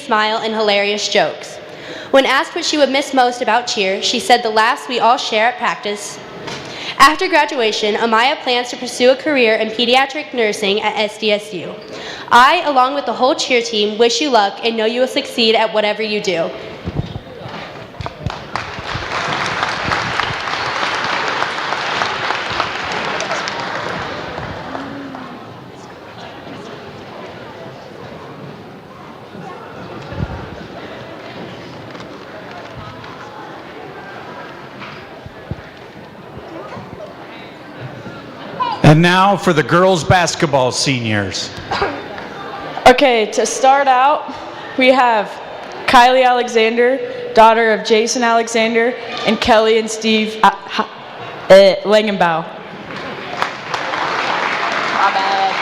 smile and hilarious jokes. When asked what she would miss most about cheer, she said the laughs we all share at practice. After graduation, Amaya plans to pursue a career in pediatric nursing at SDSU. I, along with the whole cheer team, wish you luck and know you will succeed at whatever you do. And now for the girls basketball seniors. Okay, to start out, we have Kylie Alexander, daughter of Jason Alexander, and Kelly and Steve Langenbaugh. My bad.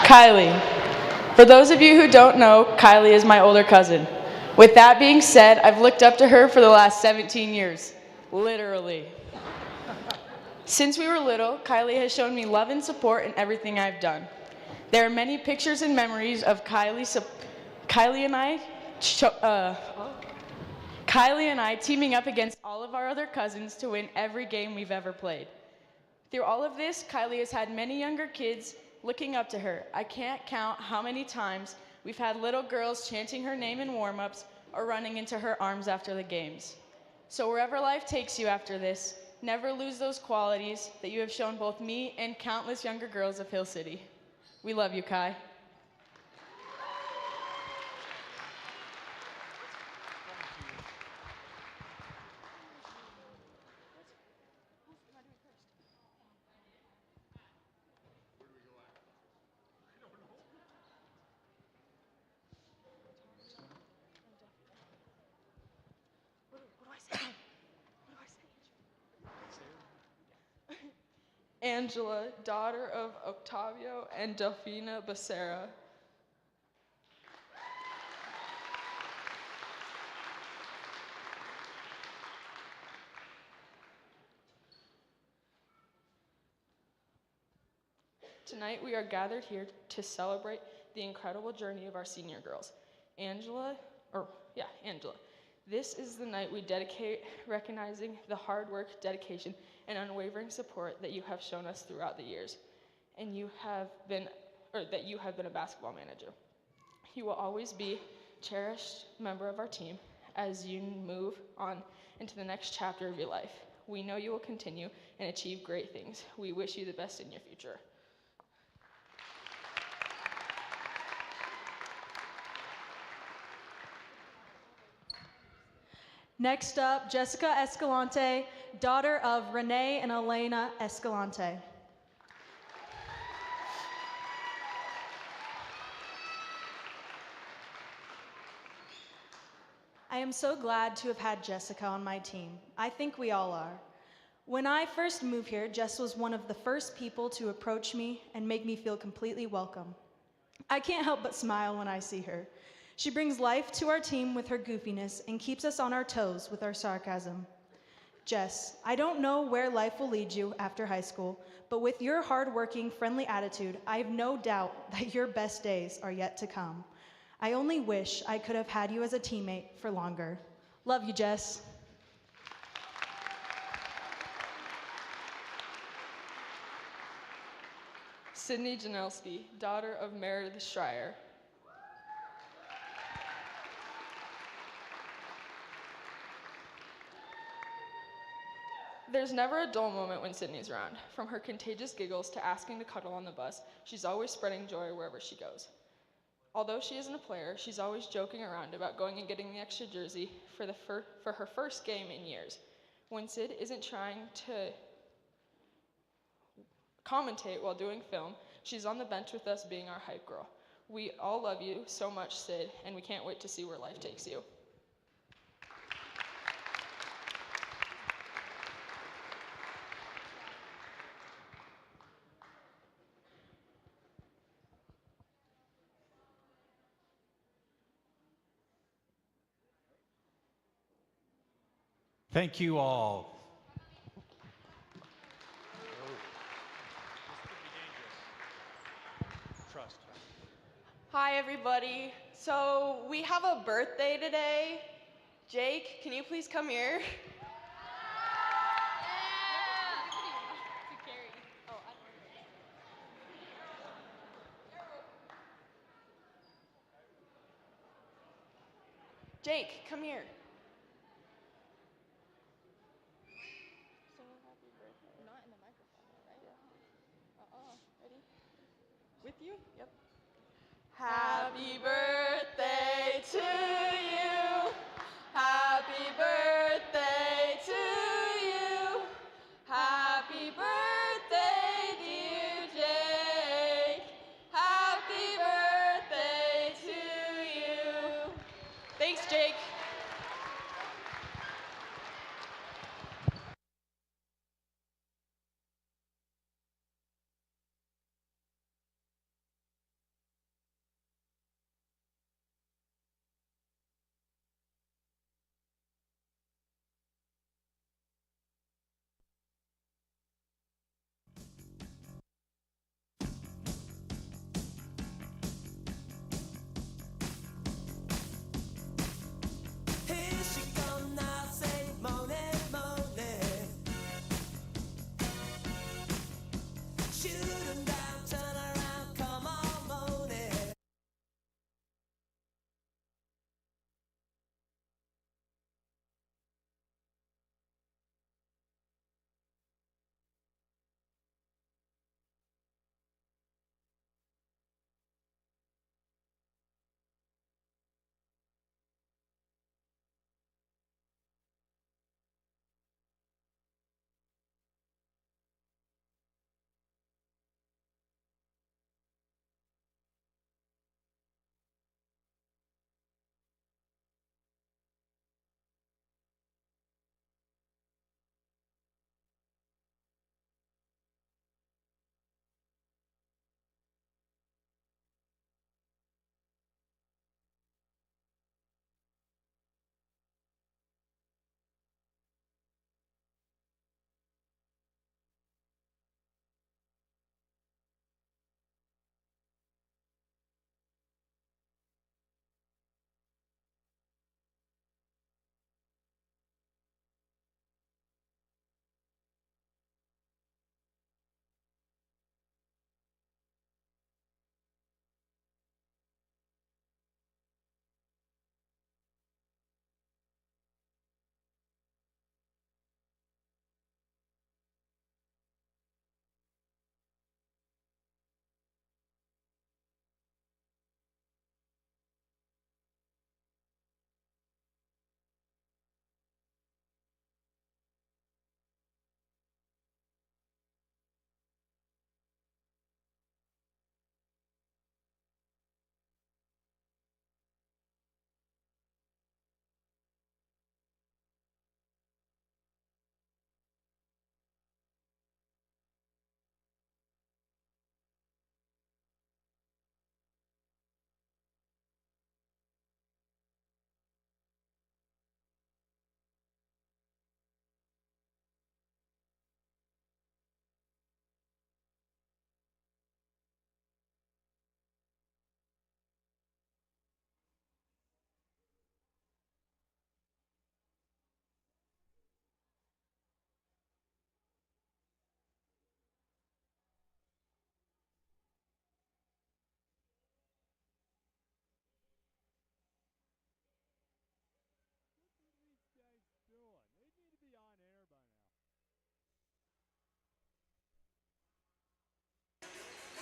Kylie. For those of you who don't know, Kylie is my older cousin. With that being said, I've looked up to her for the last 17 years. Literally. Since we were little, Kylie has shown me love and support in everything I've done. There are many pictures and memories of Kylie and I teaming up against all of our other cousins to win every game we've ever played. Through all of this, Kylie has had many younger kids looking up to her. I can't count how many times we've had little girls chanting her name in warm-ups or running into her arms after the games. So wherever life takes you after this, never lose those qualities that you have shown both me and countless younger girls of Hill City. We love you, Kai. Angela, daughter of Octavio and Delfina Becerra. Tonight we are gathered here to celebrate the incredible journey of our senior girls. Angela. This is the night we dedicate recognizing the hard work, dedication, and unwavering support that you have shown us throughout the years, and that you have been a basketball manager. You will always be a cherished member of our team as you move on into the next chapter of your life. We know you will continue and achieve great things. We wish you the best in your future. Next up, Jessica Escalante, daughter of Renee and Elena Escalante. I am so glad to have had Jessica on my team. I think we all are. When I first moved here, Jess was one of the first people to approach me and make me feel completely welcome. I can't help but smile when I see her. She brings life to our team with her goofiness and keeps us on our toes with our sarcasm. Jess, I don't know where life will lead you after high school, but with your hardworking, friendly attitude, I have no doubt that your best days are yet to come. I only wish I could have had you as a teammate for longer. Love you, Jess. Sydney Janelski, daughter of Meredith Schreier. There's never a dull moment when Sydney's around. From her contagious giggles to asking to cuddle on the bus, she's always spreading joy wherever she goes. Although she isn't a player, she's always joking around about going and getting the extra jersey for her first game in years. When Sid isn't trying to commentate while doing film, she's on the bench with us being our hype girl. We all love you so much, Sid, and we can't wait to see where life takes you. Thank you all. Hi, everybody. So we have a birthday today. Jake, can you please come here? Jake, come here. Sing a happy birthday. Not in the microphone, right? Yeah. Ready? With you? Yep. Happy birthday to you. Happy birthday to you. Happy birthday, dear Jake. Happy birthday to you. Thanks, Jake. Here she come now, say moaning, moaning. Shoot 'em down, turn around, come on, moaning.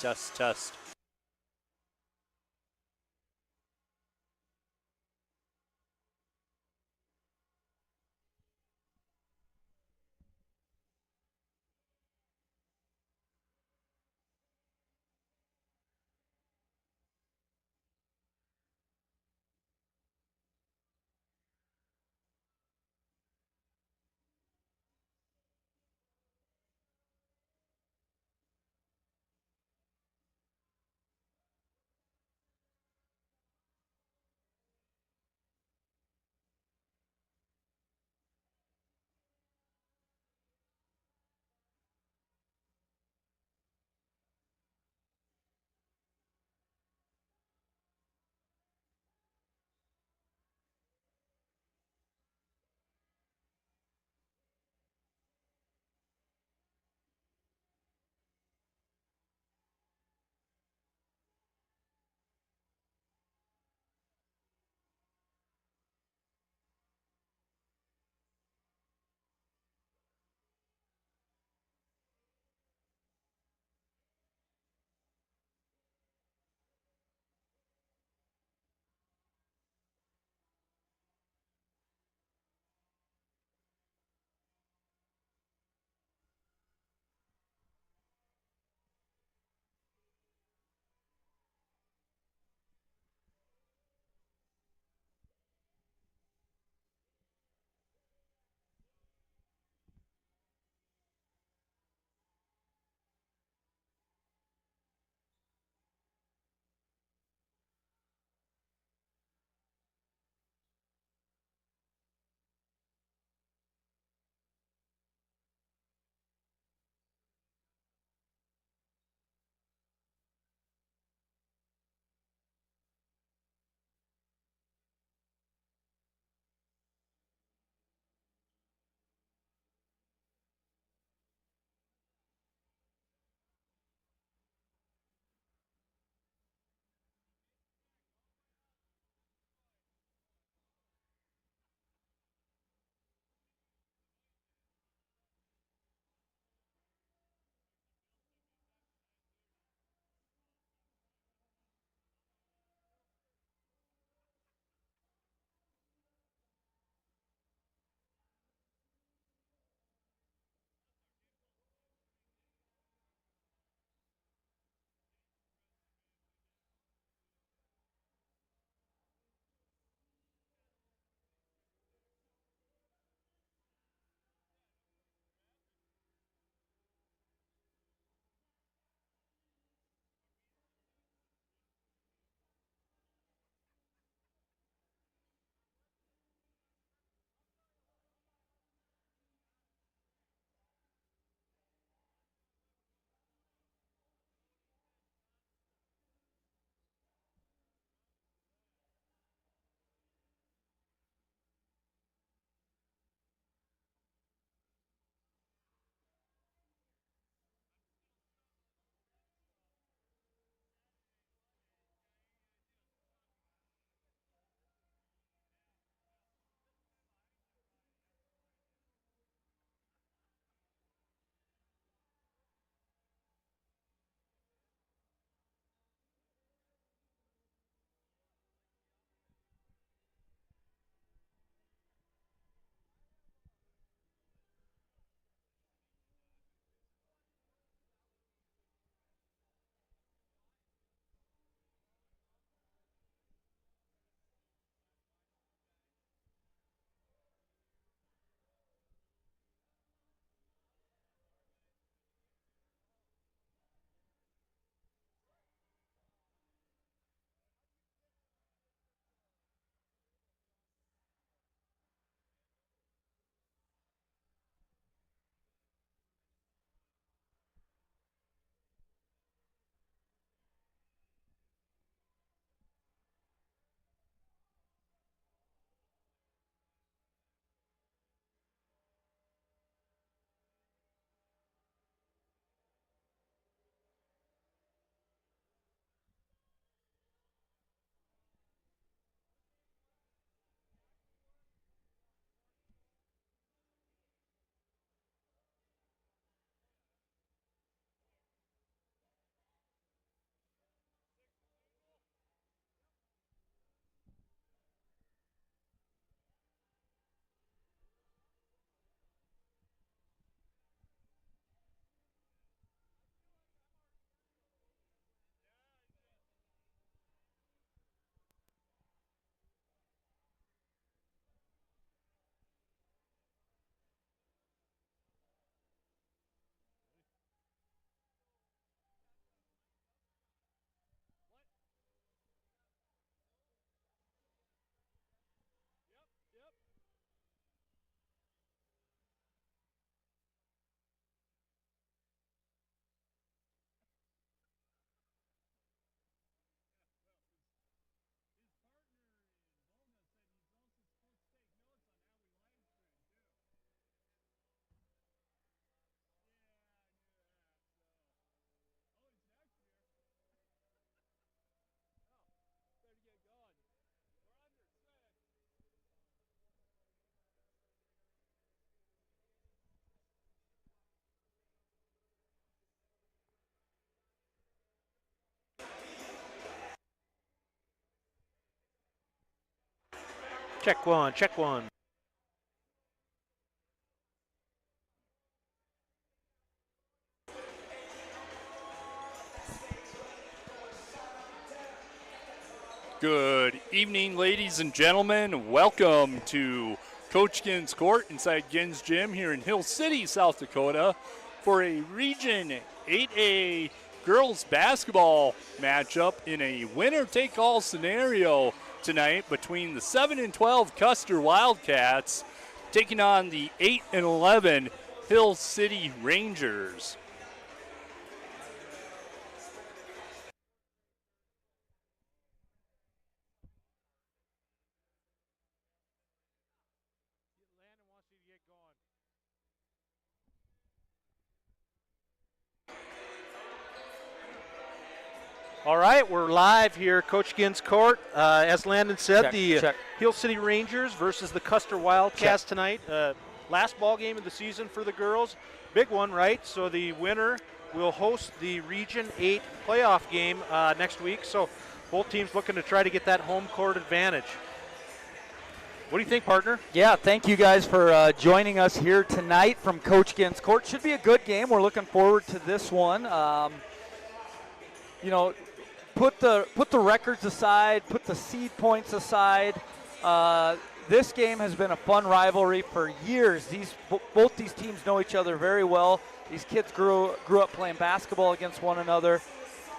Just. Check one, check one. Good evening, ladies and gentlemen. Welcome to Coach Ginn's Court inside Ginn's Gym here in Hill City, South Dakota for a Region 8A girls basketball matchup in a winner-take-all scenario tonight between the 7 and 12 Custer Wildcats taking on the 8 and 11 Hill City Rangers. All right, we're live here, Coach Ginn's Court. As Landon said, Check. Hill City Rangers versus the Custer Wildcats tonight. Last ball game of the season for the girls. Big one, right? So the winner will host the Region 8 playoff game next week. So both teams looking to try to get that home court advantage. What do you think, partner? Yeah, thank you guys for joining us here tonight from Coach Ginn's Court. Should be a good game. We're looking forward to this one. Put the records aside, put the seed points aside. This game has been a fun rivalry for years. Both these teams know each other very well. These kids grew up playing basketball against one another.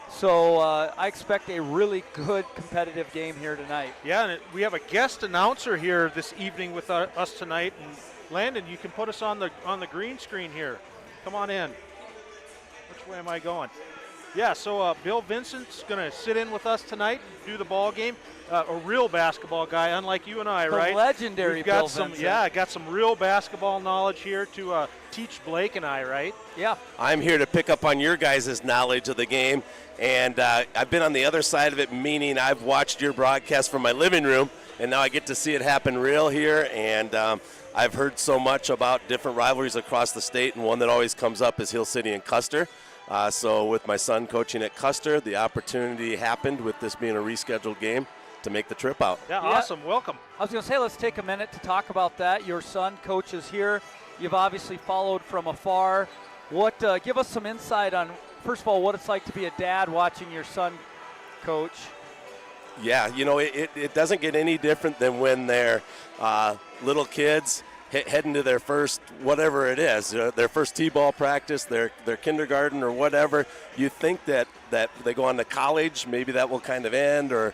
So I expect a really good competitive game here tonight. Yeah, and we have a guest announcer here this evening with us tonight. And Landon, you can put us on the green screen here. Come on in. Which way am I going? Yeah, so Bill Vincent's going to sit in with us tonight, do the ball game. A real basketball guy, unlike you and I, The right? legendary We've got Bill some, Vincent. yeah, got some real basketball knowledge here to teach Blake and I, right? Yeah. I'm here to pick up on your guys' knowledge of the game, and I've been on the other side of it, meaning I've watched your broadcast from my living room, and now I get to see it happen real here, and I've heard so much about different rivalries across the state, and one that always comes up is Hill City and Custer. So with my son coaching at Custer, the opportunity happened with this being a rescheduled game to make the trip out. Yeah, awesome. Welcome. I was going to say, let's take a minute to talk about that. Your son coaches here. You've obviously followed from afar. Give us some insight on, first of all, what it's like to be a dad watching your son coach. Yeah, it doesn't get any different than when they're little kids heading to their first, whatever it is, their first t-ball practice, their kindergarten or whatever. You think that they go on to college, maybe that will kind of end, or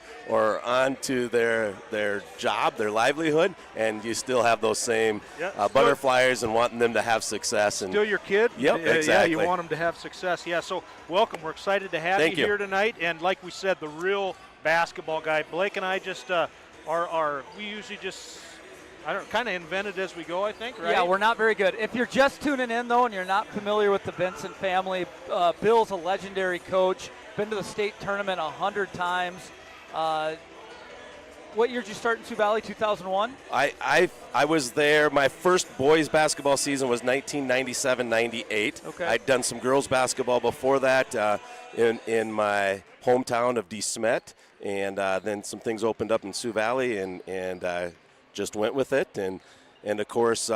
on to their job, their livelihood, and you still have those same butterflies and wanting them to have success. And still your kid? Yep, exactly. Yeah, you want them to have success. Yeah, so welcome. We're excited to have you here tonight. And like we said, the real basketball guy. Blake and I just we usually just kind of invented as we go, I think, right? Yeah, we're not very good. If you're just tuning in, though, and you're not familiar with the Vincent family, Bill's a legendary coach, been to the state tournament 100 times. What year did you start in Sioux Valley, 2001? I was there. My first boys basketball season was 1997-98. Okay. I'd done some girls basketball before that in my hometown of De Smet, and then some things opened up in Sioux Valley, and I just went with it, and of course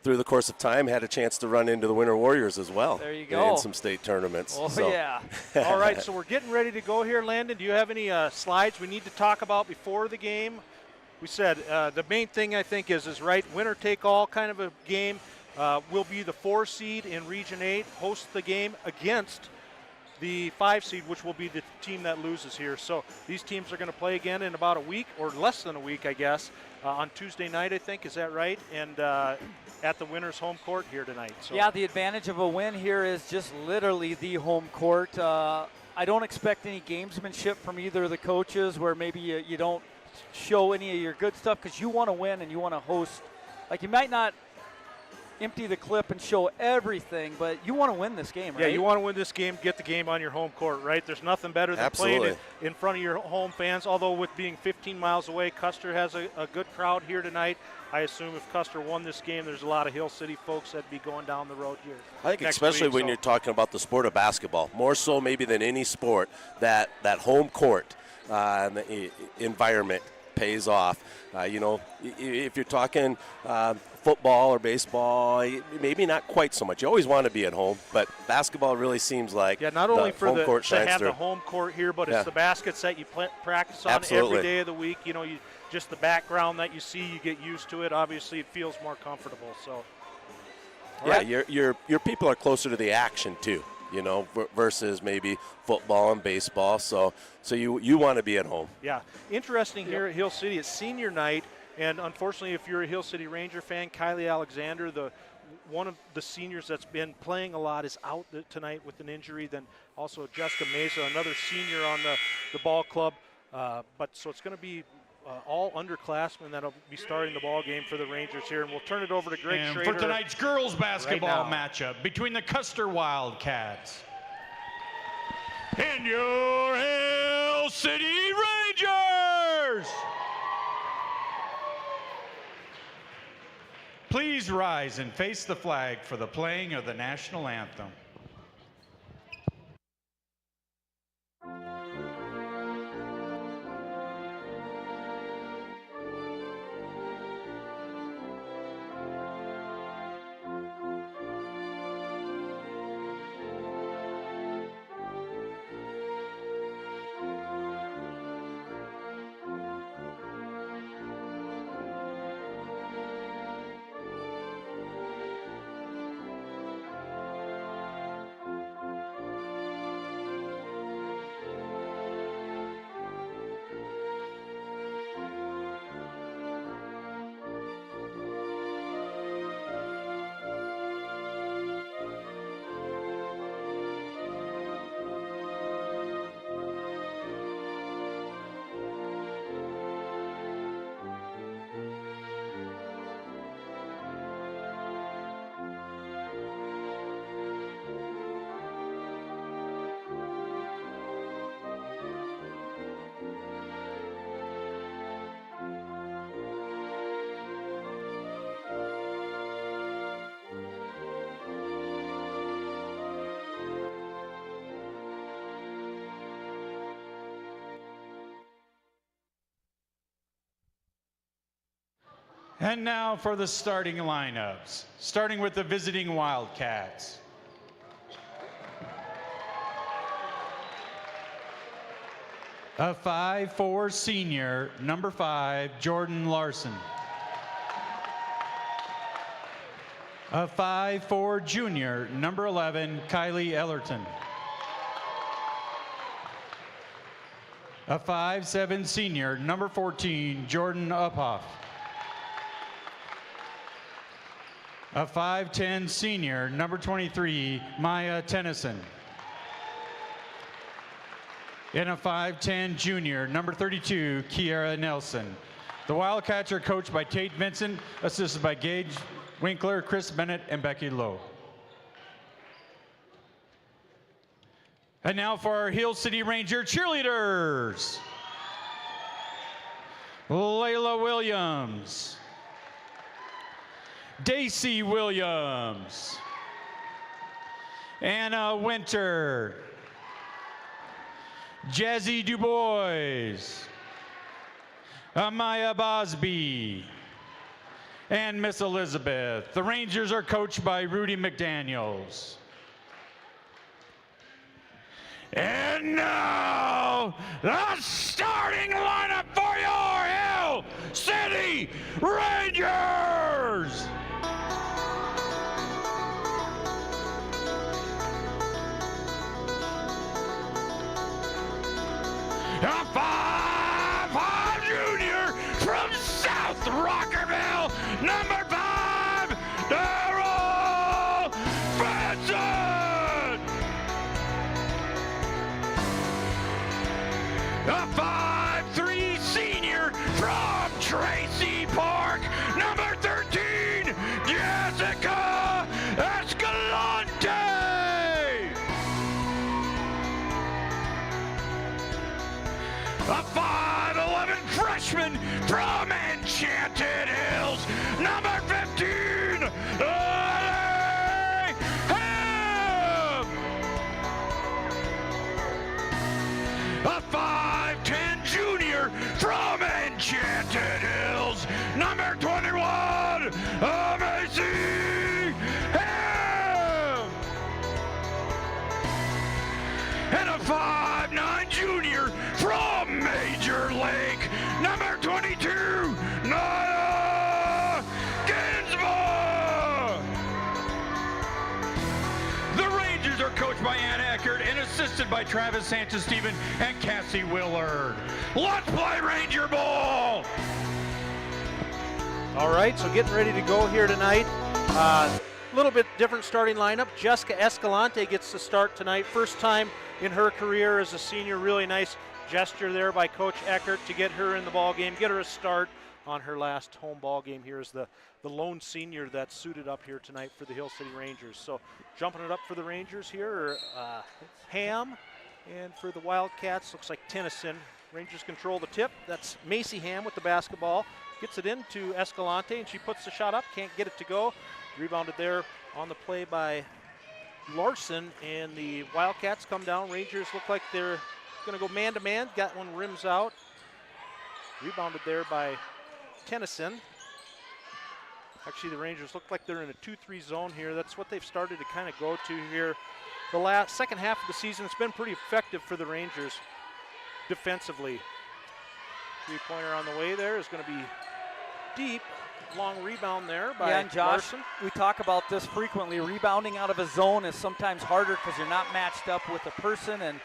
through the course of time had a chance to run into the Winter Warriors as well. There you go. In some state tournaments. Oh, so. yeah. All right, so we're getting ready to go here, Landon. Do you have any slides we need to talk about before the game? We said the main thing I think is right, winner take all kind of a game. Will be the 4 seed in Region 8, host the game against the 5 seed, which will be the team that loses here. So these teams are going to play again in about a week, or less than a week, I guess, on Tuesday night, I think. Is that right? And at the winner's home court here tonight. So. Yeah, the advantage of a win here is just literally the home court. I don't expect any gamesmanship from either of the coaches where maybe you don't show any of your good stuff because you want to win and you want to host. Like, you might not empty the clip and show everything, but you want to win this game, right? Yeah, you want to win this game, get the game on your home court, right? There's nothing better than playing it in front of your home fans, although with being 15 miles away, Custer has a good crowd here tonight. I assume if Custer won this game, there's a lot of Hill City folks that'd be going down the road here. I think especially when you're talking about the sport of basketball, more so maybe than any sport, that home court environment pays off. If you're talking football or baseball, maybe not quite so much. You always want to be at home, but basketball really seems like not only for home court to have shines the through. home court here, but it's the baskets that you practice on Absolutely. every day of the week. Just the background that you see, you get used to it. Obviously, it feels more comfortable. So, your people are closer to the action too. Versus maybe football and baseball. So you want to be at home. Yeah, interesting here at Hill City. It's senior night, and unfortunately, if you're a Hill City Ranger fan, Kylie Alexander, one of the seniors that's been playing a lot, is out tonight with an injury. Then also Jessica Mesa, another senior on the ball club. So it's going to be all underclassmen that'll be starting the ball game for the Rangers here, and we'll turn it over to Greg And Schrader for tonight's girls basketball right matchup between the Custer Wildcats and your Hill City Rangers. Please rise and face the flag for the playing of the national anthem. And now for the starting lineups, starting with the visiting Wildcats. A 5'4" senior, number 5, Jordan Larson. A 5'4" junior, number 11, Kylie Ellerton. A 5'7" senior, number 14, Jordan Uphoff. A 5'10" senior, number 23, Maya Tennyson. And a 5'10" junior, number 32, Kiara Nelson. The Wildcats are coached by Tayt Vincent, assisted by Gage Winkler, Chris Bennett, and Becky Lowe. And now for our Hill City Ranger cheerleaders. Layla Williams. Daisy Williams. Anna Winter. Jazzy DuBois. Amaya Bosby. And Miss Elizabeth. The Rangers are coached by Rudy McDaniels. And now, the starting lineup for your Hill City Rangers! A 5'5" junior from South Rockerville, number 5, Daryl Vincent! A 5'3" senior from Tracy Park, number 13, Jessica Escalante! A 5'11" freshman from Enchanted Hills, number 15, Lily Ham! A 5'10" junior from Enchanted 5'9" junior from Major Lake, number 22, Naya Ginsburg. The Rangers are coached by Ann Eckert and assisted by Travis Sanchez-Steven and Cassie Willard. Let's play Ranger ball! All right, so getting ready to go here tonight. A little bit different starting lineup. Jessica Escalante gets to start tonight. First time in her career as a senior. Really nice gesture there by Coach Eckert to get her in the ball game, get her a start on her last home ball game here as the lone senior that's suited up here tonight for the Hill City Rangers. So jumping it up for the Rangers here, Ham, and for the Wildcats, looks like Tennyson. Rangers control the tip. That's Macy Ham with the basketball. Gets it into Escalante, and she puts the shot up, can't get it to go. Rebounded there on the play by Larson, and the Wildcats come down. Rangers look like they're going to go man-to-man. Got one rims out. Rebounded there by Tennyson. Actually, the Rangers look like they're in a 2-3 zone here. That's what they've started to kind of go to here. The second half of the season, it's been pretty effective for the Rangers defensively. Three-pointer on the way there is going to be deep. Long rebound there by and Josh, Larson. we talk about this frequently. Rebounding out of a zone is sometimes harder because you're not matched up with a person, and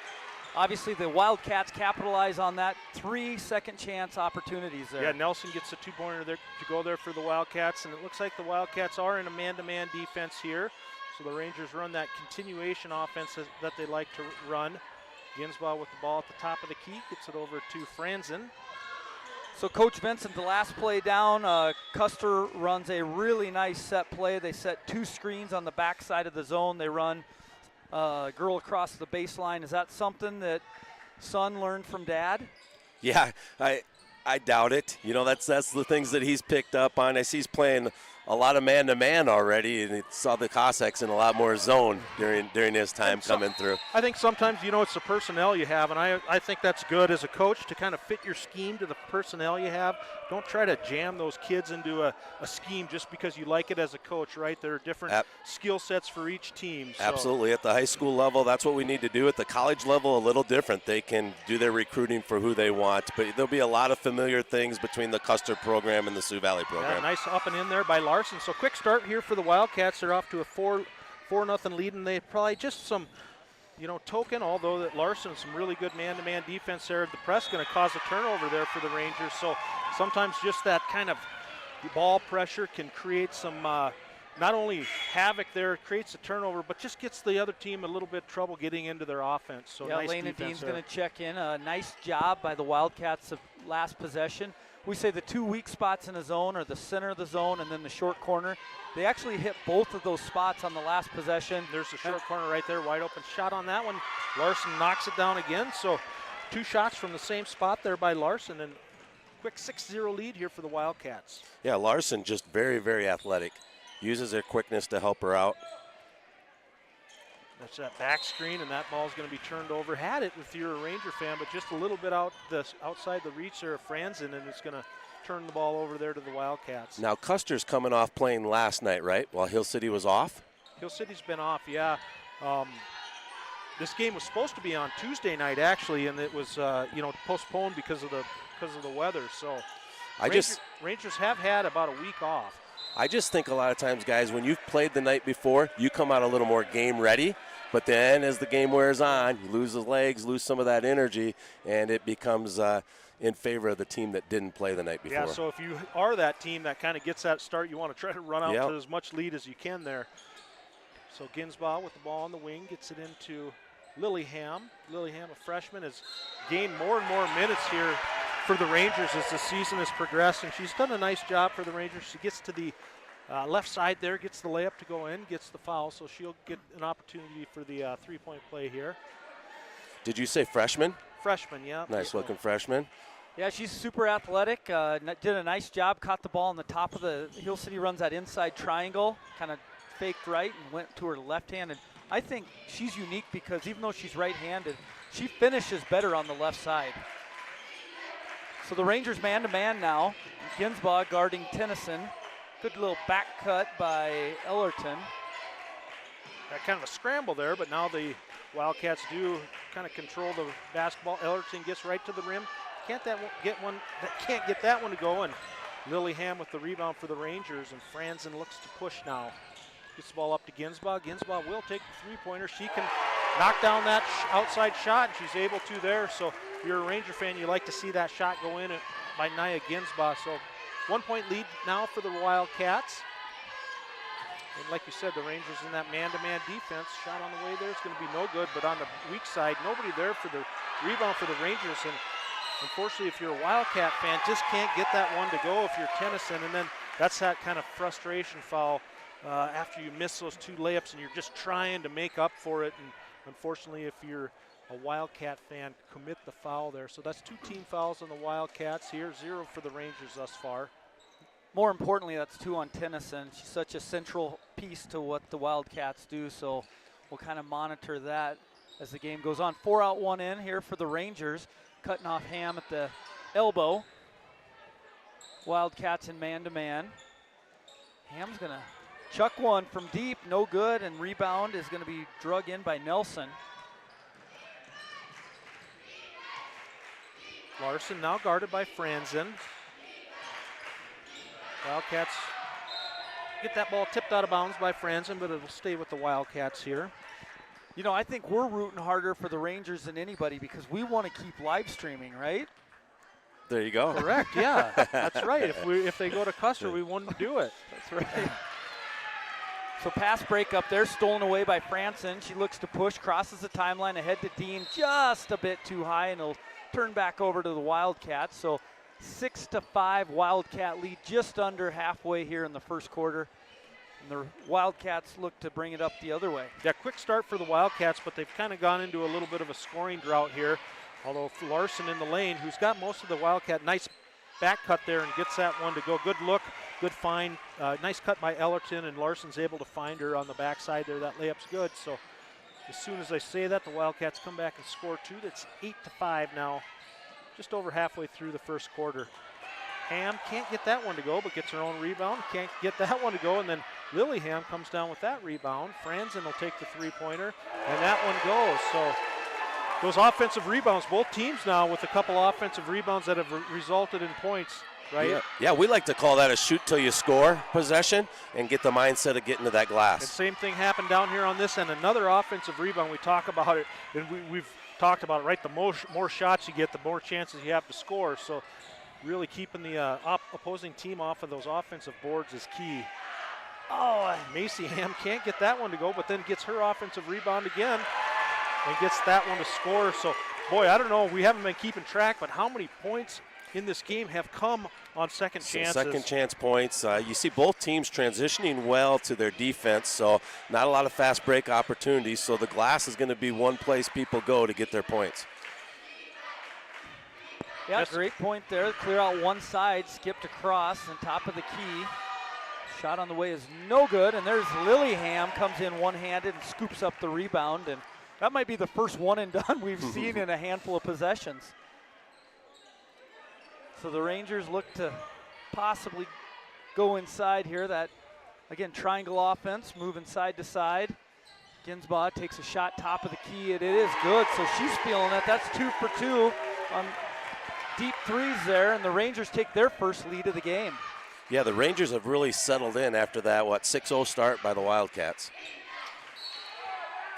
obviously the Wildcats capitalize on that. 3 second chance opportunities there. Yeah, Nelson gets a two-pointer there to go there for the Wildcats, and it looks like the Wildcats are in a man-to-man defense here. So the Rangers run that continuation offense that they like to run. Ginsbaugh with the ball at the top of the key, gets it over to Franzen. So Coach Vincent, the last play down, Custer runs a really nice set play. They set 2 screens on the back side of the zone. They run girl across the baseline. Is that something that son learned from dad? Yeah, I doubt it. You know, that's the things that he's picked up on. I see he's playing a lot of man-to-man already, and he saw the Cossacks in a lot more zone during his time coming through. I think sometimes, you know, it's the personnel you have, and I think that's good as a coach to kind of fit your scheme to the personnel you have. Don't try to jam those kids into a scheme just because you like it as a coach, right? There are different skill sets for each team. So. Absolutely. At the high school level, that's what we need to do. At the college level, a little different. They can do their recruiting for who they want, but there'll be a lot of familiar things between the Custer program and the Sioux Valley program. Yeah, nice up and in there by Larson. So quick start here for the Wildcats. They're off to a 4-0 lead, and they probably just some, you know, token, although that Larson, some really good man-to-man defense there. The press going to cause a turnover there for the Rangers. So sometimes just that kind of ball pressure can create some not only havoc there, creates a turnover, but just gets the other team a little bit trouble getting into their offense. So yeah, nice Lena defense Dean's there. going to check in. A nice job by the Wildcats of last possession. We say the 2 weak spots in a zone are the center of the zone and then the short corner. They actually hit both of those spots on the last possession. There's the short corner right there, wide open shot on that one. Larson knocks it down again. So 2 shots from the same spot there by Larson, and quick 6-0 lead here for the Wildcats. Yeah, Larson just very, very athletic. Uses her quickness to help her out. That's that back screen, and that ball's going to be turned over. Had it if you're a Ranger fan, but just a little bit outside the reach there of Franzen, and it's going to turn the ball over there to the Wildcats. Now, Custer's coming off playing last night, right, while Hill City was off? Hill City's been off, yeah. This game was supposed to be on Tuesday night, actually, and it was postponed because of the weather. So Rangers have had about a week off. I just think a lot of times, guys, when you've played the night before, you come out a little more game ready. But then as the game wears on, you lose the legs, lose some of that energy, and it becomes in favor of the team that didn't play the night before. Yeah, so if you are that team that kind of gets that start, you want to try to run out to as much lead as you can there. So Ginsbaugh with the ball on the wing gets it into Lillyham. Lillyham, a freshman, has gained more and more minutes here for the Rangers as the season has progressed, and she's done a nice job for the Rangers. She gets to the left side there, gets the layup to go in, gets the foul, so she'll get an opportunity for the three-point play here. Did you say freshman? Freshman, yeah. Nice looking freshman. Yeah, she's super athletic. Did a nice job, caught the ball on the top of the Hill City runs that inside triangle, kind of faked right and went to her left hand. And I think she's unique because even though she's right-handed, she finishes better on the left side. So the Rangers man-to-man now. Ginsbaugh guarding Tennyson. Good little back cut by Ellerton. Kind of a scramble there, but now the Wildcats do kind of control the basketball. Ellerton gets right to the rim. Can't get that one to go, and Lillingham with the rebound for the Rangers, and Franzen looks to push now. Gets the ball up to Ginsbaugh. Ginsbaugh will take the three-pointer. She can knock down that outside shot, and she's able to there. So if you're a Ranger fan, you like to see that shot go in by Nia Ginsbaugh. So 1-point lead now for the Wildcats. And like you said, the Rangers in that man-to-man defense. Shot on the way there is going to be no good, but on the weak side, nobody there for the rebound for the Rangers. And unfortunately, if you're a Wildcat fan, just can't get that one to go if you're Tennyson. And then that's that kind of frustration foul after you miss those two layups and you're just trying to make up for it. And unfortunately, if you're a Wildcat fan, commit the foul there. So that's 2 team fouls on the Wildcats here, 0 for the Rangers thus far. More importantly, that's 2 on Tennyson. She's such a central piece to what the Wildcats do, so we'll kind of monitor that as the game goes on. 4 out, 1 in here for the Rangers, cutting off Ham at the elbow. Wildcats in man-to-man. Ham's going to chuck one from deep, no good, and rebound is going to be drug in by Nelson. Larson now guarded by Franzen. Wildcats get that ball tipped out of bounds by Franzen, but it'll stay with the Wildcats here. You know, I think we're rooting harder for the Rangers than anybody because we want to keep live streaming, right? There you go. Correct, yeah. That's right. If they go to Custer, we wouldn't do it. That's right. So pass break up there, stolen away by Franzen. She looks to push, crosses the timeline ahead to Dean, just a bit too high, and it'll turn back over to the Wildcats. So 6-5 Wildcat lead, just under halfway here in the first quarter. And the Wildcats look to bring it up the other way. Yeah, quick start for the Wildcats, but they've kind of gone into a little bit of a scoring drought here. Although Larson in the lane, who's got most of the Wildcat, nice back cut there and gets that one to go. Good look, good find. Nice cut by Ellerton, and Larson's able to find her on the backside there. That layup's good. So as soon as I say that, the Wildcats come back and score 2. That's 8-5 now, just over halfway through the first quarter. Ham can't get that one to go, but gets her own rebound. Can't get that one to go, and then Lillingham comes down with that rebound. Franzen will take the three-pointer, and that one goes. So those offensive rebounds, both teams now with a couple offensive rebounds that have resulted in points, right? Yeah, we like to call that a shoot till you score possession and get the mindset of getting to that glass. And same thing happened down here on this end. Another offensive rebound. We talk about it, and we've talked about it, right? The more shots you get, the more chances you have to score. So really keeping the opposing team off of those offensive boards is key. Oh, Macy Ham can't get that one to go, but then gets her offensive rebound again and gets that one to score. So, boy, I don't know, we haven't been keeping track, but how many points in this game have come on second chances? Second chance points. You see both teams transitioning well to their defense, so not a lot of fast break opportunities. So the glass is going to be one place people go to get their points. Yeah, great point there. Clear out one side, skipped across, and top of the key. Shot on the way is no good, and there's Lillingham, comes in one-handed and scoops up the rebound, and that might be the first one and done we've seen in a handful of possessions. So the Rangers look to possibly go inside here. That, again, triangle offense, moving side to side. Ginsbaugh takes a shot top of the key, and it is good, so she's feeling it. That's 2 for 2 on deep threes there, and the Rangers take their first lead of the game. Yeah, the Rangers have really settled in after that, 6-0 start by the Wildcats.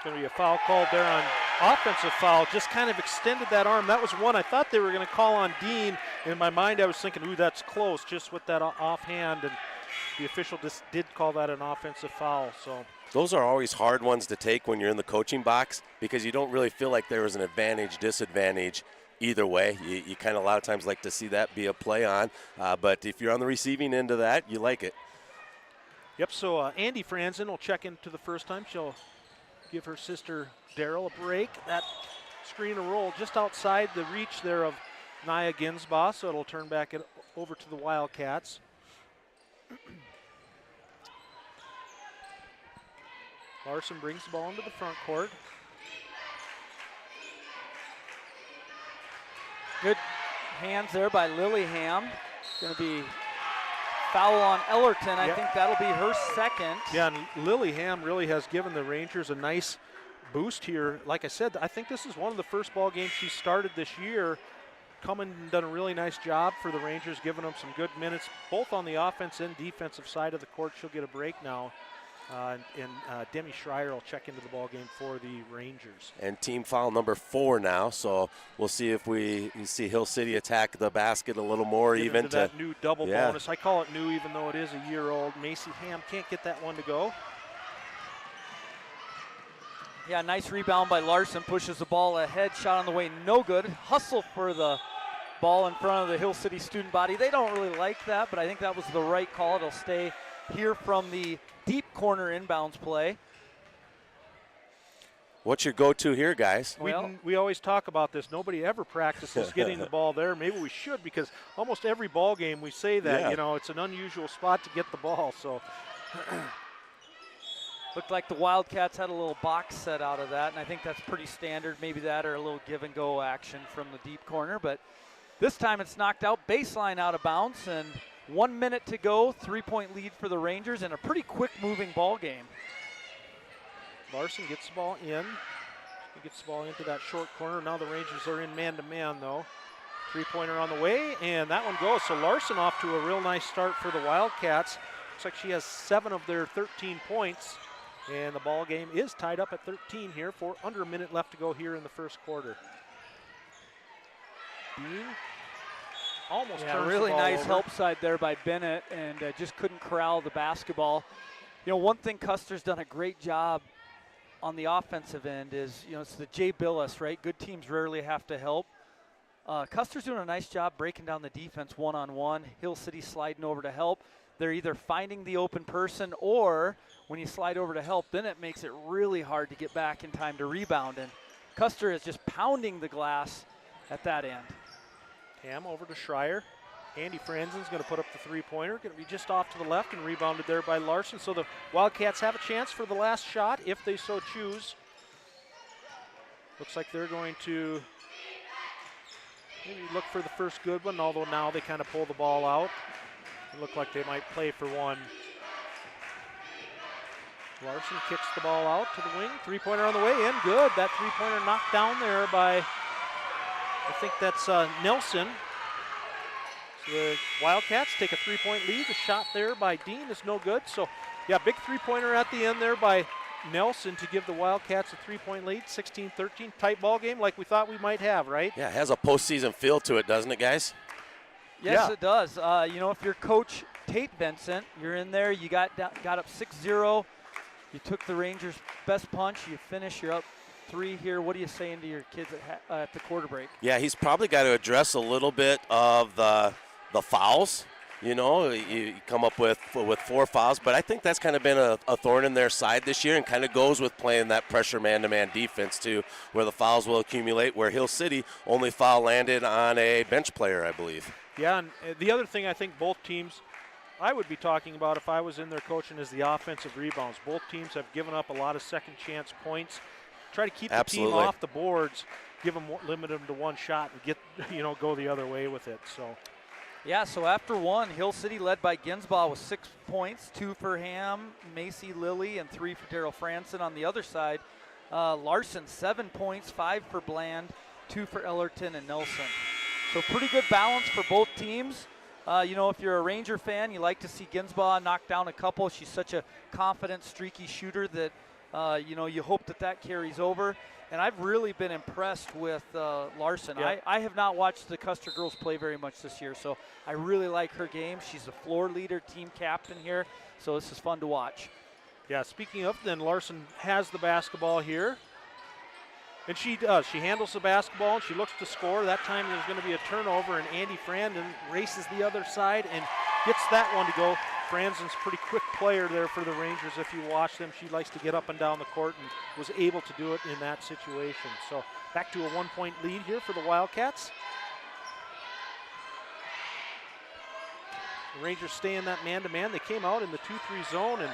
Going to be a foul called there on offensive foul. Just kind of extended that arm. That was one I thought they were going to call on Dean. In my mind, I was thinking, ooh, that's close, just with that offhand. And the official just did call that an offensive foul. So those are always hard ones to take when you're in the coaching box because you don't really feel like there was an advantage, disadvantage either way. You kind of a lot of times like to see that be a play on. But if you're on the receiving end of that, you like it. Yep, so Andy Franzen will check into the first time. She'll give her sister Daryl a break. That screen and roll just outside the reach there of Nia Ginsbaugh, so it'll turn back over to the Wildcats. Larson brings the ball into the front court. Good hands there by Lillingham. Going to be foul on Ellerton. I think that'll be her second. Yeah, and Lillingham really has given the Rangers a nice boost here. Like I said, I think this is one of the first ball games she started this year. Come and done a really nice job for the Rangers, giving them some good minutes, both on the offense and defensive side of the court. She'll get a break now. Demi Schreier will check into the ball game for the Rangers. And team foul number 4 now, so we'll see if we see Hill City attack the basket a little more. Get even into that new double yeah. bonus. I call it new even though it is a year old. Macy Ham can't get that one to go. Yeah, nice rebound by Larson, pushes the ball ahead, shot on the way, no good. Hustle for the ball in front of the Hill City student body. They don't really like that, but I think that was the right call. It'll stay here from the deep corner inbounds play. What's your go-to here, guys? We always talk about this. Nobody ever practices getting the ball there. Maybe we should, because almost every ball game we say that. Yeah. You know, it's an unusual spot to get the ball. So Looked like the Wildcats had a little box set out of that, and I think that's pretty standard. Maybe that or a little give-and-go action from the deep corner. But this time it's knocked out, baseline out of bounds, and 1 minute to go, 3-point lead for the Rangers, and a pretty quick-moving ball game. Larson gets the ball in. He gets the ball into that short corner. Now the Rangers are in man-to-man, though. Three-pointer on the way, and that one goes. So Larson off to a real nice start for the Wildcats. Looks like she has 7 of their 13 points. And the ball game is tied up at 13 here for under a minute left to go here in the first quarter. Dean almost turns really the ball nice over. help side there by Bennett, and just couldn't corral the basketball. You know, one thing Custer's done a great job on the offensive end is, you know, it's the Jay Billis, right? Good teams rarely have to help. Custer's doing a nice job breaking down the defense one-on-one. Hill City sliding over to help. They're either finding the open person, or when you slide over to help, then it makes it really hard to get back in time to rebound. And Custer is just pounding the glass at that end. Ham over to Schreier. Andy Franzen's going to put up the three-pointer. Going to be just off to the left and rebounded there by Larson. So the Wildcats have a chance for the last shot if they so choose. Looks like they're going to maybe look for the first good one, although now they kind of pull the ball out. It looked like they might play for one. Larson kicks the ball out to the wing. Three-pointer on the way in. Good. That three-pointer knocked down there by, I think that's Nelson. So the Wildcats take a three-point lead. The shot there by Dean is no good. So, yeah, big three-pointer at the end there by Nelson to give the Wildcats a three-point lead, 16-13. Tight ball game like we thought we might have, right? Yeah, it has a postseason feel to it, doesn't it, guys? Yes, Yeah. it does. You know, if you're Coach Tayt Vincent, you're in there, you got up 6-0. You took the Rangers' best punch. You finish, you're up 3 here. What are you saying to your kids at the quarter break? Yeah, he's probably got to address a little bit of the fouls. You know, you come up with 4 fouls, but I think that's kind of been a thorn in their side this year, and kind of goes with playing that pressure man-to-man defense too, where the fouls will accumulate, where Hill City only foul landed on a bench player, I believe. Yeah, and the other thing I think both teams, I would be talking about if I was in there coaching, is the offensive rebounds. Both teams have given up a lot of second chance points. Try to keep the team off the boards, limit them to one shot and get, go the other way with it. So. Yeah, so after one, Hill City led by Ginsbaugh with 6 points, 2 for Ham, Macy Lilly, and 3 for Daryl Franson. On the other side, Larson, 7 points, 5 for Bland, 2 for Ellerton and Nelson. So pretty good balance for both teams. If you're a Ranger fan, you like to see Ginsbaugh knock down a couple. She's such a confident, streaky shooter that, you hope that carries over. And I've really been impressed with Larson. Yeah. I have not watched the Custer girls play very much this year, so I really like her game. She's the floor leader, team captain here, so this is fun to watch. Yeah, speaking of, then Larson has the basketball here. And she does. She handles the basketball, and she looks to score. That time there's going to be a turnover, and Andy Frandon races the other side and gets that one to go. Franzen's a pretty quick player there for the Rangers. If you watch them, she likes to get up and down the court and was able to do it in that situation. So back to a 1-point lead here for the Wildcats. The Rangers stay in that man-to-man. They came out in the 2-3 zone, and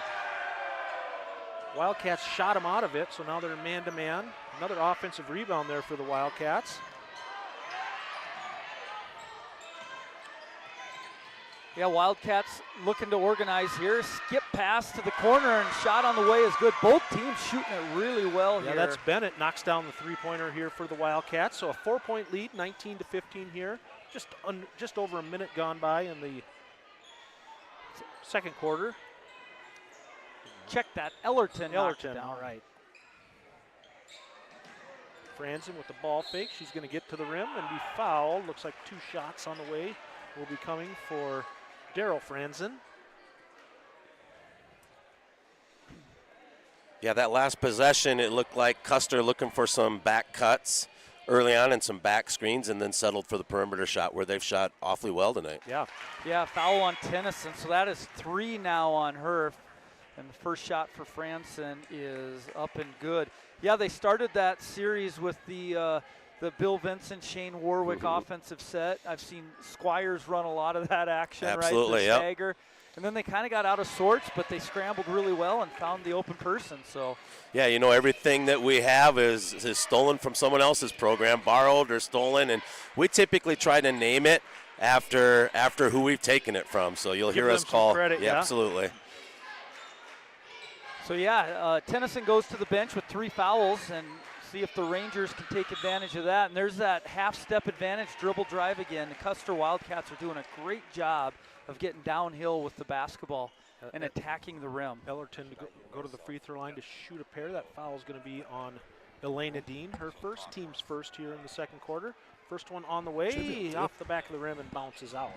Wildcats shot them out of it, so now they're man-to-man. Another offensive rebound there for the Wildcats. Yeah, Wildcats looking to organize here. Skip pass to the corner and shot on the way is good. Both teams shooting it really well Yeah, here. that's Bennett knocks down the three-pointer here for the Wildcats. So a 4-point lead, 19-15 here. Just over a minute gone by in the second quarter. Check that. Ellerton knocked it Ellerton, down. all right. Franzen with the ball fake. She's going to get to the rim and be fouled. Looks like 2 shots on the way will be coming for Daryl Franzen. Yeah, that last possession, it looked like Custer looking for some back cuts early on and some back screens, and then settled for the perimeter shot, where they've shot awfully well tonight. Yeah. Yeah, foul on Tennyson, so that is 3 now on her. And the first shot for Franzen is up and good. Yeah, they started that series with the Bill Vincent, Shane Warwick offensive set. I've seen Squires run a lot of that action, Absolutely, right? The yep. stagger. And then they kind of got out of sorts, but they scrambled really well and found the open person. So Yeah, you know, everything that we have is stolen from someone else's program, borrowed or stolen, and we typically try to name it after who we've taken it from. So you'll Give hear us them some call. credit, yeah. Absolutely. So yeah, Tennyson goes to the bench with 3 fouls, and see if the Rangers can take advantage of that. And there's that half-step advantage, dribble drive again. The Custer Wildcats are doing a great job of getting downhill with the basketball and attacking the rim. Ellerton to go to the free throw line to shoot a pair. That foul is going to be on Elena Dean, her first, team's first here in the second quarter. First one on the way, off the back of the rim and bounces out.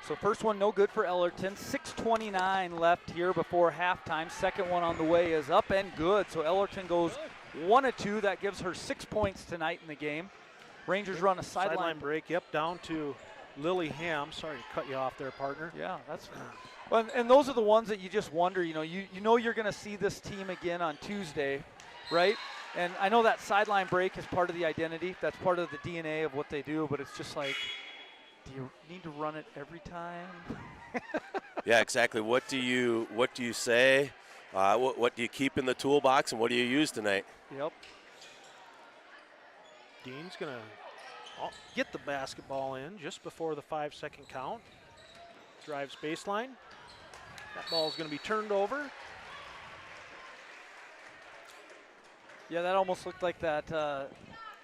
So first one no good for Ellerton. 6:29 left here before halftime. Second one on the way is up and good. So Ellerton goes 1 of 2. That gives her 6 points tonight in the game. Rangers run a sideline break. Yep, down to Lily Ham. Sorry to cut you off there, partner. Yeah, that's well, and those are the ones that you just wonder. You know you're going to see this team again on Tuesday, right? And I know that sideline break is part of the identity. That's part of the DNA of what they do. But it's just like, do you need to run it every time? Yeah, exactly. What do you say? What do you keep in the toolbox, and what do you use tonight? Yep. Dean's going to get the basketball in just before the 5-second count. Drives baseline. That ball is going to be turned over. Yeah, that almost looked like that.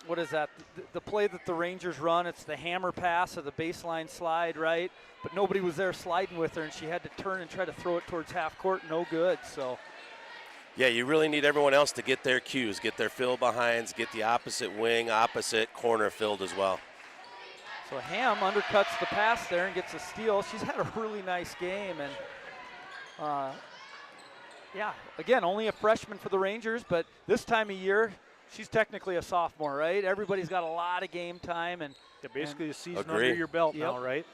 What is that? The play that the Rangers run, it's the hammer pass or the baseline slide, right? But nobody was there sliding with her, and she had to turn and try to throw it towards half court. No good. So. Yeah, you really need everyone else to get their cues, get their fill behinds, get the opposite wing, opposite corner filled as well. So Ham undercuts the pass there and gets a steal. She's had a really nice game, and yeah, again, only a freshman for the Rangers, but this time of year, she's technically a sophomore, right? Everybody's got a lot of game time, and basically a season Agree. under your belt now, right?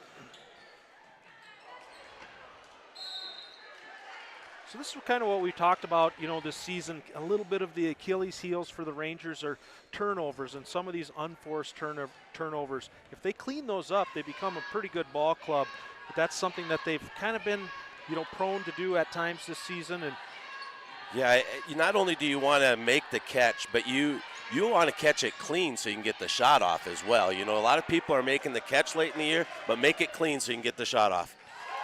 So this is kind of what we talked about, this season. A little bit of the Achilles heels for the Rangers are turnovers, and some of these unforced turnovers. If they clean those up, they become a pretty good ball club. But that's something that they've kind of been, prone to do at times this season. And yeah, not only do you want to make the catch, but you want to catch it clean so you can get the shot off as well. A lot of people are making the catch late in the year, but make it clean so you can get the shot off.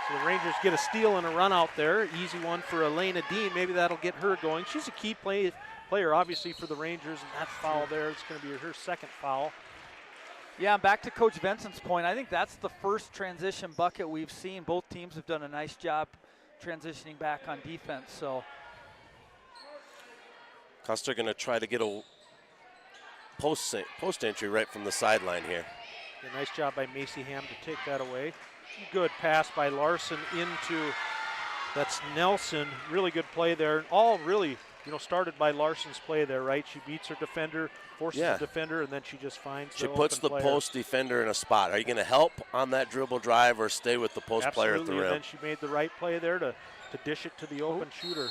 So the Rangers get a steal and a run out there. Easy one for Elena Dean. Maybe that'll get her going. She's a key player, obviously, for the Rangers, and that foul there is going to be her second foul. Yeah, back to Coach Vincent's point, I think that's the first transition bucket we've seen. Both teams have done a nice job transitioning back on defense. So Custer going to try to get a post entry right from the sideline here. A nice job by Macy Ham to take that away. Good pass by Larson into, that's Nelson. Really good play there. All really, started by Larson's play there, right? She beats her defender, forces the defender, and then she just finds She the puts the open player. post defender in a spot. Are you going to help on that dribble drive or stay with the post player at the Absolutely, rim? and then she made the right play there to dish it to the open shooter.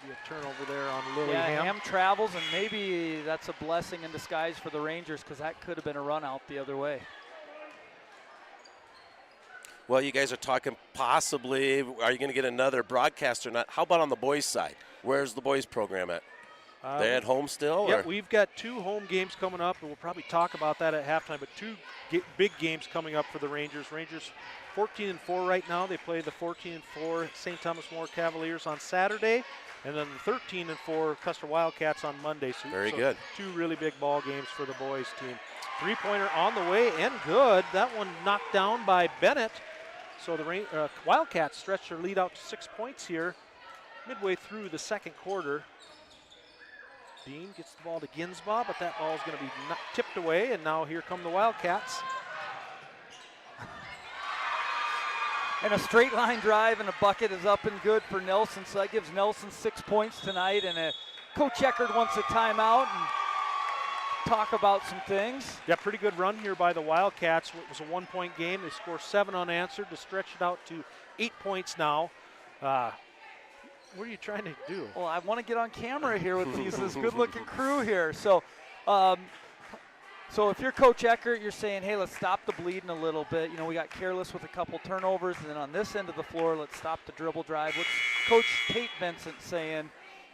Be a turnover there on Lily Ham. Ham travels, and maybe that's a blessing in disguise for the Rangers, because that could have been a run out the other way. Well, you guys are talking possibly, are you going to get another broadcast or not? How about on the boys' side? Where's the boys' program at? They at home still? Yeah, or? we've got 2 home games coming up, and we'll probably talk about that at halftime, but 2 big games coming up for the Rangers. Rangers 14-4 right now. They play the 14-4 St. Thomas More Cavaliers on Saturday, and then the 13-4 Custer Wildcats on Monday. Very good. 2 really big ball games for the boys team. 3-pointer on the way and good. That one knocked down by Bennett. So the Wildcats stretch their lead out to 6 points here midway through the second quarter. Dean gets the ball to Ginsbaugh, but that ball is going to be tipped away, and now here come the Wildcats. And a straight line drive and a bucket is up and good for Nelson, so that gives Nelson 6 points tonight. And Coach Eckert wants a timeout and talk about some things. Yeah, pretty good run here by the Wildcats. It was a 1-point game. They score 7 unanswered to stretch it out to 8 points now. What are you trying to do? Well, I want to get on camera here with this good-looking crew here. So if you're Coach Eckert, you're saying, hey, let's stop the bleeding a little bit. You know, we got careless with a couple turnovers, and then on this end of the floor, let's stop the dribble drive. What's Coach Tayt Vincent saying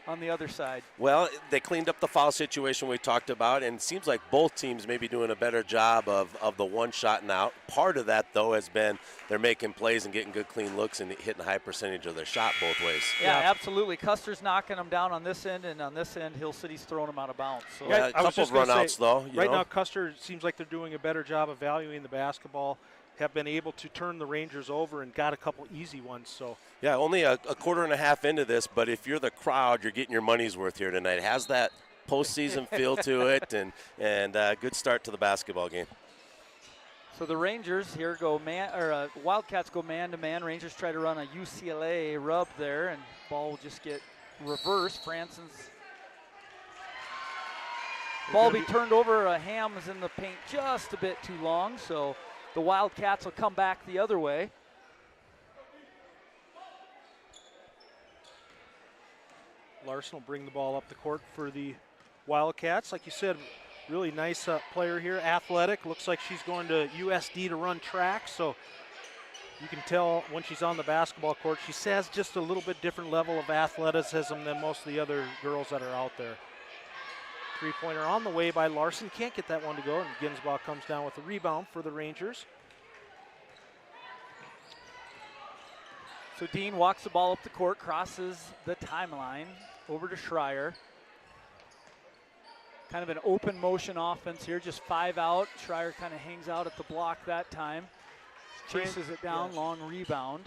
on the other side? Well, they cleaned up the foul situation we talked about, and it seems like both teams may be doing a better job of the one shot and out. Part of that, though, has been they're making plays and getting good clean looks and hitting a high percentage of their shot both ways. Yeah, absolutely. Custer's knocking them down on this end, and on this end, Hill City's throwing them out of bounds. So. Yeah, a couple of runouts, though. Right now, Custer seems like they're doing a better job of valuing the basketball, have been able to turn the Rangers over and got a couple easy ones. So yeah, only a quarter and a half into this, but if you're the crowd, you're getting your money's worth here tonight. It has that postseason feel to it, and good start to the basketball game. So the Rangers here go Wildcats go man-to-man. Rangers try to run a UCLA rub there, and ball will just get reversed. Franson's ball will be turned over. Ham is in the paint just a bit too long, so the Wildcats will come back the other way. Larson will bring the ball up the court for the Wildcats. Like you said, really nice player here, athletic. Looks like she's going to USD to run track, so you can tell when she's on the basketball court, she has just a little bit different level of athleticism than most of the other girls that are out there. 3-pointer on the way by Larson. Can't get that one to go, and Ginsbaugh comes down with a rebound for the Rangers. So Dean walks the ball up the court, crosses the timeline over to Schreier. Kind of an open motion offense here, just 5 out. Schreier kind of hangs out at the block that time. Chases it down, long rebound.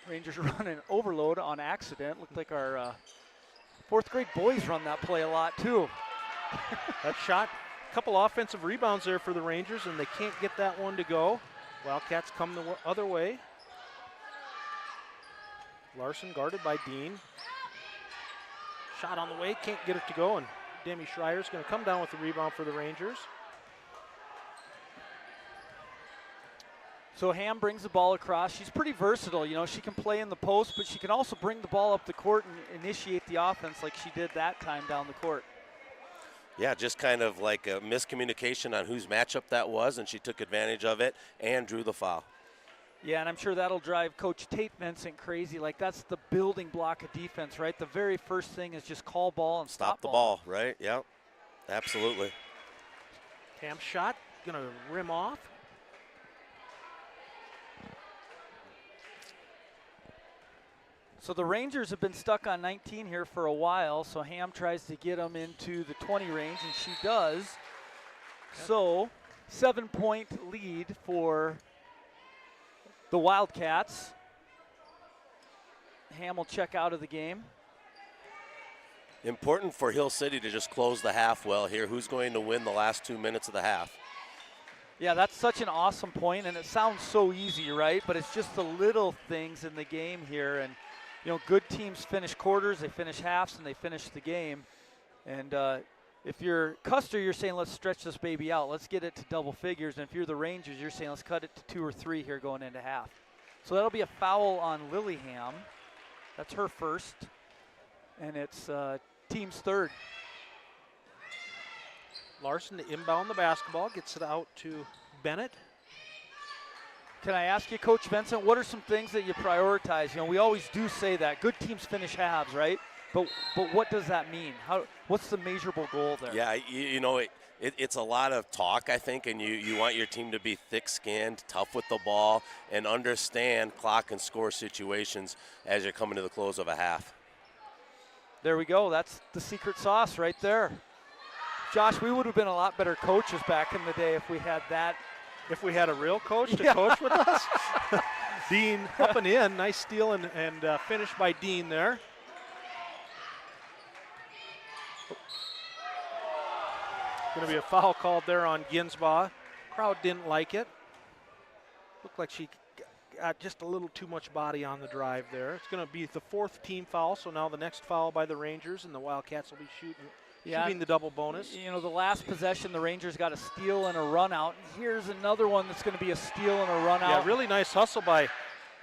Rangers run an overload on accident. Looked like our fourth grade boys run that play a lot too. That shot, a couple offensive rebounds there for the Rangers, and they can't get that one to go. Wildcats come the other way. Larson guarded by Dean. Shot on the way, can't get it to go, and Demi Schreier's going to come down with the rebound for the Rangers. So Ham brings the ball across. She's pretty versatile. You know, she can play in the post, but she can also bring the ball up the court and initiate the offense like she did that time down the court. Yeah, just kind of like a miscommunication on whose matchup that was, and she took advantage of it and drew the foul. Yeah, and I'm sure that'll drive Coach Tayt Vincent crazy. Like, that's the building block of defense, right? The very first thing is just call ball and stop the ball, right? Yep, absolutely. Ham shot, going to rim off. So the Rangers have been stuck on 19 here for a while, so Ham tries to get them into the 20 range, and she does. Yep. So 7-point lead for the Wildcats. Ham will check out of the game. Important for Hill City to just close the half well here. Who's going to win the last 2 minutes of the half? Yeah, that's such an awesome point, and it sounds so easy, right? But it's just the little things in the game here. And, you know, good teams finish quarters, they finish halves, and they finish the game. And if you're Custer, you're saying, let's stretch this baby out. Let's get it to double figures. And if you're the Rangers, you're saying, let's cut it to 2 or 3 here going into half. So that'll be a foul on Lillingham. That's her first. And it's team's third. Larson to inbound the basketball, gets it out to Bennett. Can I ask you, Coach Vincent, what are some things that you prioritize? You know, we always do say that. Good teams finish halves, right? But what does that mean? What's the measurable goal there? Yeah, you know, it's a lot of talk, I think, and you want your team to be thick-skinned, tough with the ball, and understand clock and score situations as you're coming to the close of a half. There we go. That's the secret sauce right there. Josh, we would have been a lot better coaches back in the day if we had that. If we had a real coach to coach with us. Dean up and in. Nice steal and finish by Dean there. Going to be a foul called there on Ginsbaugh. Crowd didn't like it. Looked like she got just a little too much body on the drive there. It's going to be the 4th team foul, so now the next foul by the Rangers, and the Wildcats will be shooting the double bonus. You know, the last possession, the Rangers got a steal and a run out. Here's another one that's going to be a steal and a run out. Yeah, really nice hustle by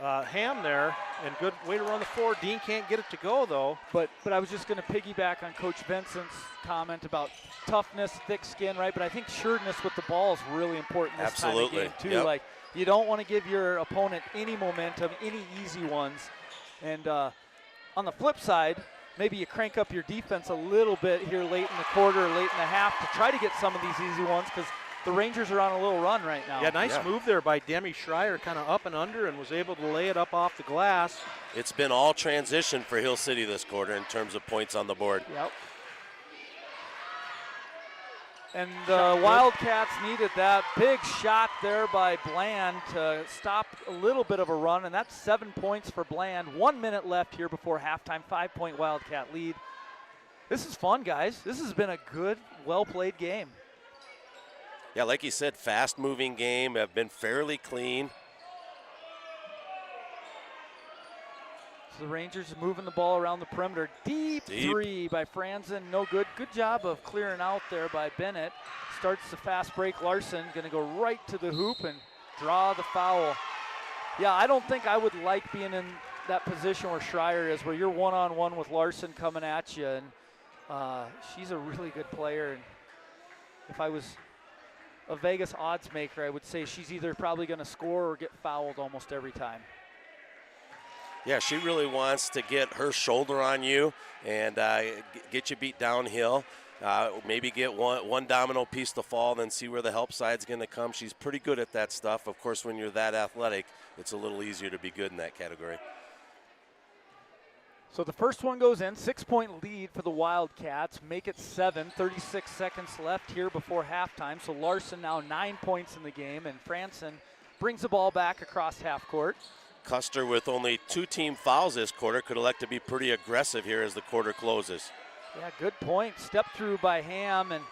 Ham there, and good way to run the floor. Dean can't get it to go, though. But I was just going to piggyback on Coach Vincent's comment about toughness, thick skin, right? But I think sureness with the ball is really important this time of game, too. Yep. Like, you don't want to give your opponent any momentum, any easy ones. And on the flip side, maybe you crank up your defense a little bit here late in the quarter, late in the half to try to get some of these easy ones because the Rangers are on a little run right now. Yeah, nice move there by Demi Schreier, kind of up and under, and was able to lay it up off the glass. It's been all transition for Hill City this quarter in terms of points on the board. Yep. And the Wildcats needed that big shot there by Bland to stop a little bit of a run, and that's 7 points for Bland. 1 minute left here before halftime, 5-point Wildcat lead. This is fun, guys. This has been a good, well-played game. Yeah, like you said, fast-moving game, have been fairly clean. So the Rangers are moving the ball around the perimeter. Deep three by Franzen, no good. Good job of clearing out there by Bennett. Starts the fast break. Larson going to go right to the hoop and draw the foul. Yeah, I don't think I would like being in that position where Schreier is, where you're one-on-one with Larson coming at you. And she's a really good player. And if I was a Vegas odds maker, I would say she's either probably going to score or get fouled almost every time. Yeah, she really wants to get her shoulder on you and get you beat downhill. Maybe get one domino piece to fall, then see where the help side's going to come. She's pretty good at that stuff. Of course, when you're that athletic, it's a little easier to be good in that category. So the first one goes in, 6-point lead for the Wildcats, make it 7, 36 seconds left here before halftime. So Larson now 9 points in the game, and Franzen brings the ball back across half court. Custer, with only 2 team fouls this quarter, could elect to be pretty aggressive here as the quarter closes. Yeah, good point. Step through by Ham, and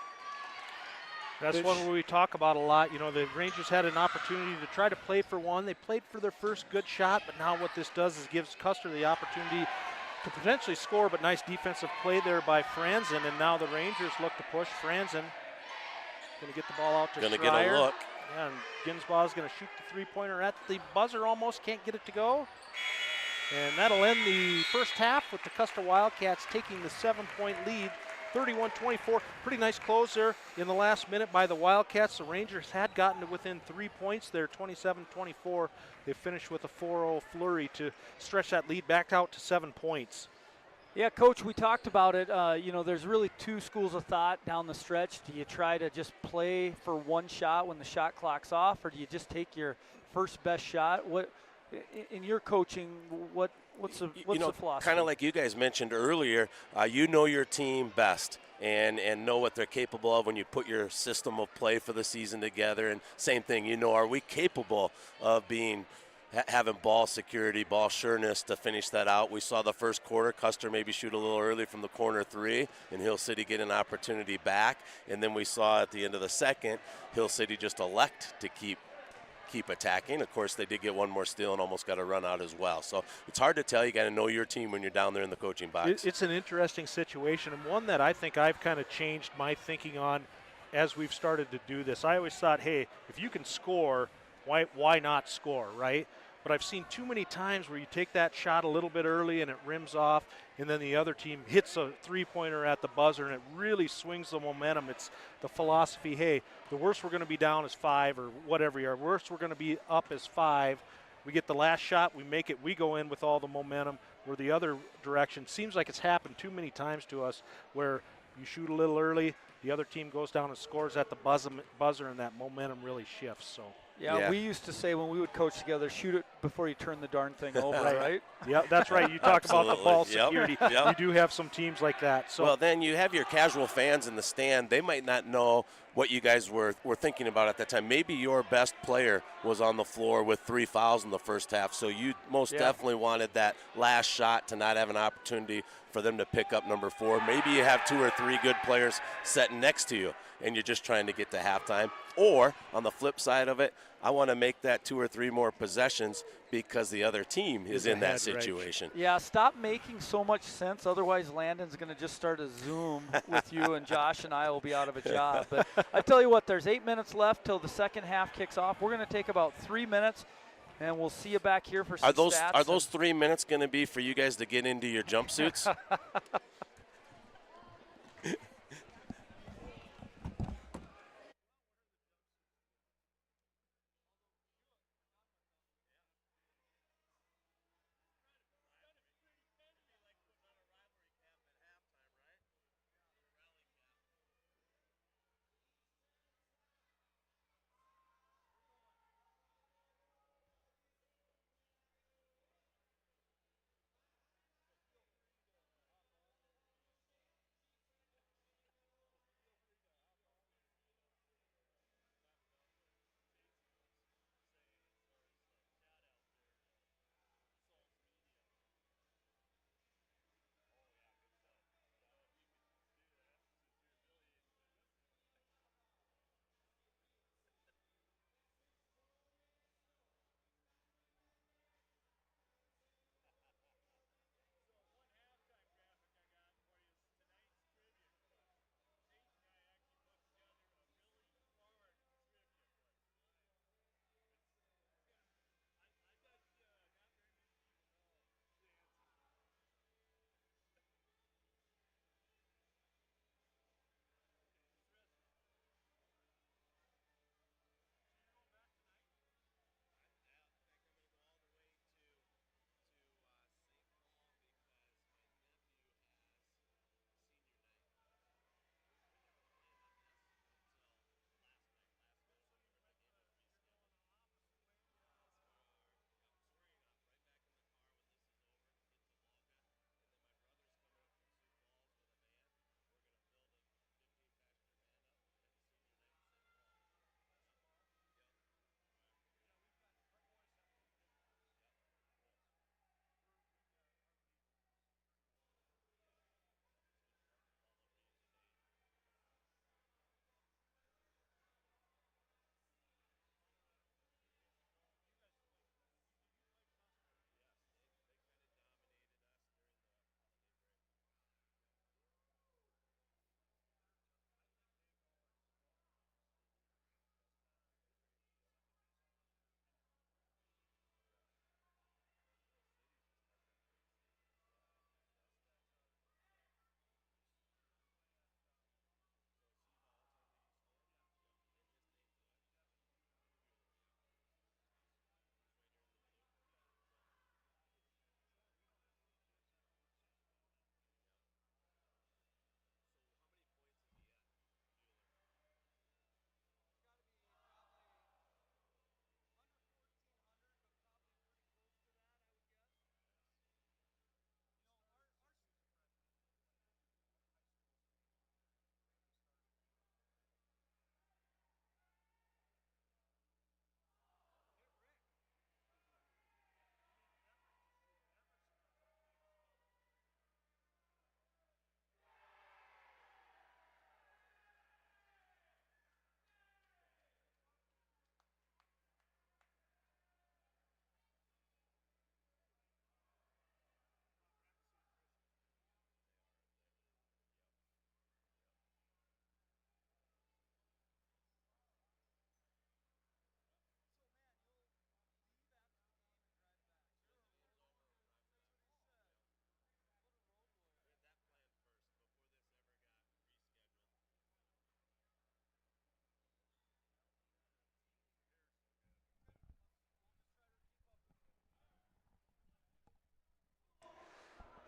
that's one where we talk about a lot. You know, the Rangers had an opportunity to try to play for one. They played for their first good shot, but now what this does is gives Custer the opportunity to potentially score, but nice defensive play there by Franzen, and now the Rangers look to push. Franzen going to get the ball out to Schreier. Going to get a look. Yeah, and Ginsbaugh is going to shoot the three-pointer at the buzzer, almost can't get it to go. And that'll end the first half with the Custer Wildcats taking the 7-point lead, 31-24. Pretty nice close there in the last minute by the Wildcats. The Rangers had gotten to within 3 points there, 27-24. They finished with a 4-0 flurry to stretch that lead back out to 7 points. Yeah, Coach, we talked about it. You know, there's really 2 schools of thought down the stretch. Do you try to just play for one shot when the shot clock's off, or do you just take your first best shot? What, in your coaching, what's the philosophy? Kind of like you guys mentioned earlier, you know your team best and know what they're capable of when you put your system of play for the season together. And same thing, you know, are we capable of having ball security, ball sureness to finish that out? We saw the first quarter, Custer maybe shoot a little early from the corner 3, and Hill City get an opportunity back. And then we saw at the end of the second, Hill City just elect to keep attacking. Of course, they did get one more steal and almost got a run out as well. So it's hard to tell. You got to know your team when you're down there in the coaching box. It's an interesting situation, and one that I think I've kind of changed my thinking on as we've started to do this. I always thought, hey, if you can score, why not score, right? But I've seen too many times where you take that shot a little bit early and it rims off, and then the other team hits a three-pointer at the buzzer, and it really swings the momentum. It's the philosophy, hey, the worst we're going to be down is 5 or whatever you are. Worst we're going to be up is 5. We get the last shot, we make it, we go in with all the momentum. where the other direction seems like it's happened too many times to us where you shoot a little early, the other team goes down and scores at the buzzer, and that momentum really shifts. So. Yeah, we used to say when we would coach together, shoot it before you turn the darn thing over, right? Yeah, that's right. You talk about the ball Yep. security. Yep. You do have some teams like that. So. Well, then you have your casual fans in the stand. They might not know what you guys were thinking about at that time. Maybe your best player was on the floor with 3 fouls in the first half, so you most definitely wanted that last shot to not have an opportunity for them to pick up number 4. Maybe you have 2 or 3 good players sitting next to you, and you're just trying to get to halftime. Or, on the flip side of it, I want to make that 2 or 3 more possessions because the other team is in that situation. Right. Yeah, stop making so much sense. Otherwise, Landon's going to just start a Zoom with you, and Josh and I will be out of a job. But I tell you what, there's 8 minutes left till the second half kicks off. We're going to take about 3 minutes, and we'll see you back here for some stats. Are those 3 minutes going to be for you guys to get into your jumpsuits?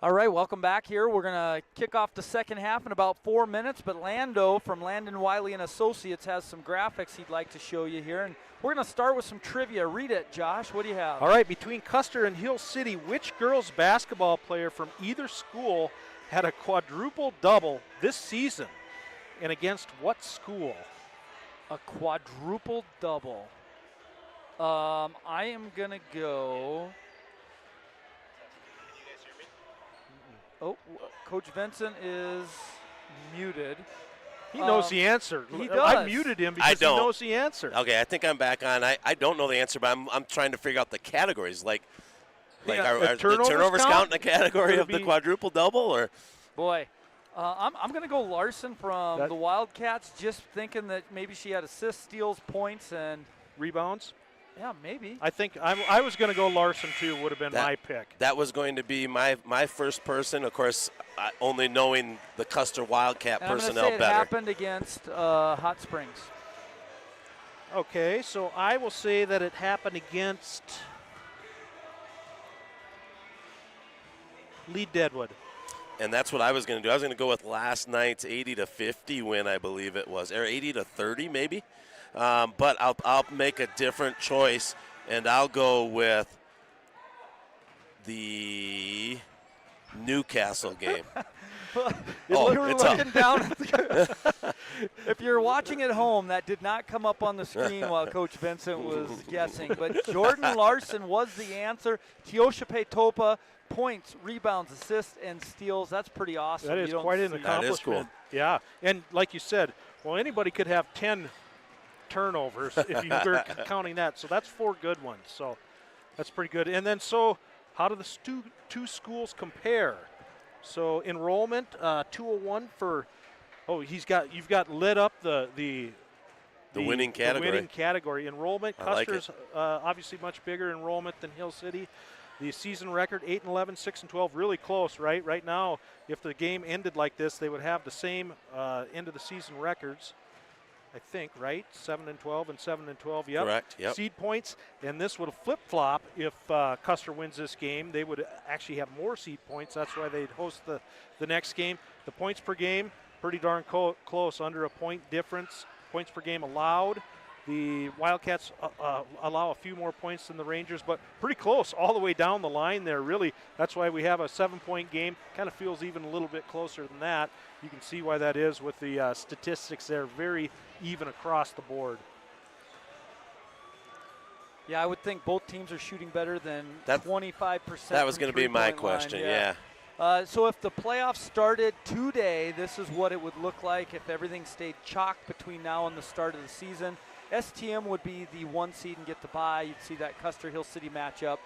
All right, welcome back here. We're going to kick off the second half in about 4 minutes, but Lando from Landon Wiley and Associates has some graphics he'd like to show you here. And we're going to start with some trivia. Read it, Josh. What do you have? All right, between Custer and Hill City, which girls basketball player from either school had a quadruple double this season, and against what school? A quadruple double. I am going to go. Oh, Coach Vincent is muted. He knows the answer. He does. I muted him because he knows the answer. Okay, I think I'm back on. I don't know the answer, but I'm trying to figure out the categories. Like Yeah, are the turnovers turnovers count? count in the category Could of it the be- quadruple double, or? Boy, I'm going to go Larson from the Wildcats, just thinking that maybe she had assists, steals, points, and Rebounds? yeah, maybe. I think I was going to go Larson too, would have been my pick. That was going to be my first person. Of course, only knowing the Custer Wildcat And personnel I'm going to say better. it happened against Hot Springs. Okay, so I will say that it happened against Lee Deadwood. And that's what I was going to do. I was going to go with last night's 80-50 win, I believe it was, or 80-30 maybe. But I'll make a different choice, and I'll go with the Newcastle game. It's looking down at the If you're watching at home, that did not come up on the screen while Coach Vincent was guessing. But Jordan Larson was the answer. Teosha Topa, points, rebounds, assists, and steals. That's pretty awesome. That is quite an accomplishment. That is cool. Yeah, and like you said, well, anybody could have 10 turnovers if you were counting that. So that's 4 good ones. So that's pretty good. And then so how do the two schools compare? So enrollment, 201 for. Oh, you've got lit up the winning category. The winning category. Enrollment, I like Custer's obviously much bigger enrollment than Hill City. The season record 8-11, 6-12, really close, right? Right now, if the game ended like this, they would have the same end of the season records. I think, right? 7-12 and 7-12. Yep. Correct. Yep. Seed points, and this would flip-flop if Custer wins this game. They would actually have more seed points. That's why they'd host the next game. The points per game, pretty darn close, under a point difference. Points per game allowed. The Wildcats allow a few more points than the Rangers, but pretty close all the way down the line there, really. That's why we have a 7-point game. Kind of feels even a little bit closer than that. You can see why that is with the statistics there, very even across the board. Yeah, I would think both teams are shooting better than 25%. That was going to be my question, yeah. So if the playoffs started today, this is what it would look like if everything stayed chalk between now and the start of the season. STM would be the 1 seed and get the bye. You'd see that Custer-Hill City matchup.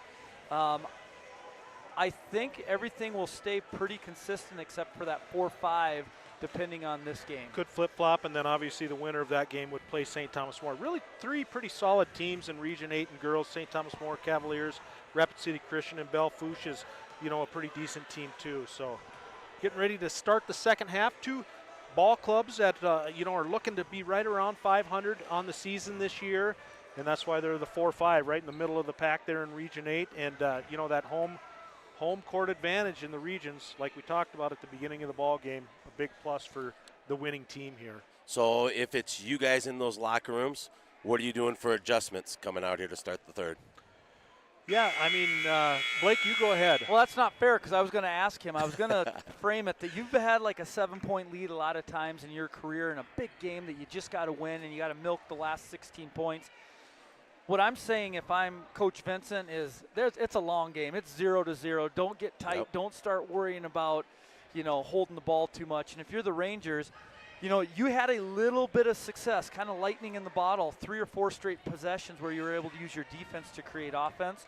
I think everything will stay pretty consistent except for that 4-5, depending on this game. Could flip-flop, and then obviously the winner of that game would play St. Thomas More. Really 3 pretty solid teams in Region 8 and girls. St. Thomas More Cavaliers, Rapid City Christian, and Belle Fourche is, a pretty decent team too. So getting ready to start the second half. 2 ball clubs that, are looking to be right around 500 on the season this year, and that's why they're the 4-5, right in the middle of the pack there in Region 8. And, that home court advantage in the regions, like we talked about at the beginning of the ball game, a big plus for the winning team here. So if it's you guys in those locker rooms, what are you doing for adjustments coming out here to start the third? Yeah, Blake, you go ahead. Well, that's not fair because I was going to ask him. I was going to frame it that you've had like a 7-point lead a lot of times in your career in a big game that you just got to win and you got to milk the last 16 points. What I'm saying, if I'm Coach Vincent, is it's a long game. It's 0-0. Don't get tight. Yep. Don't start worrying about, holding the ball too much. And if you're the Rangers, you had a little bit of success, kind of lightning in the bottle, 3 or 4 straight possessions where you were able to use your defense to create offense.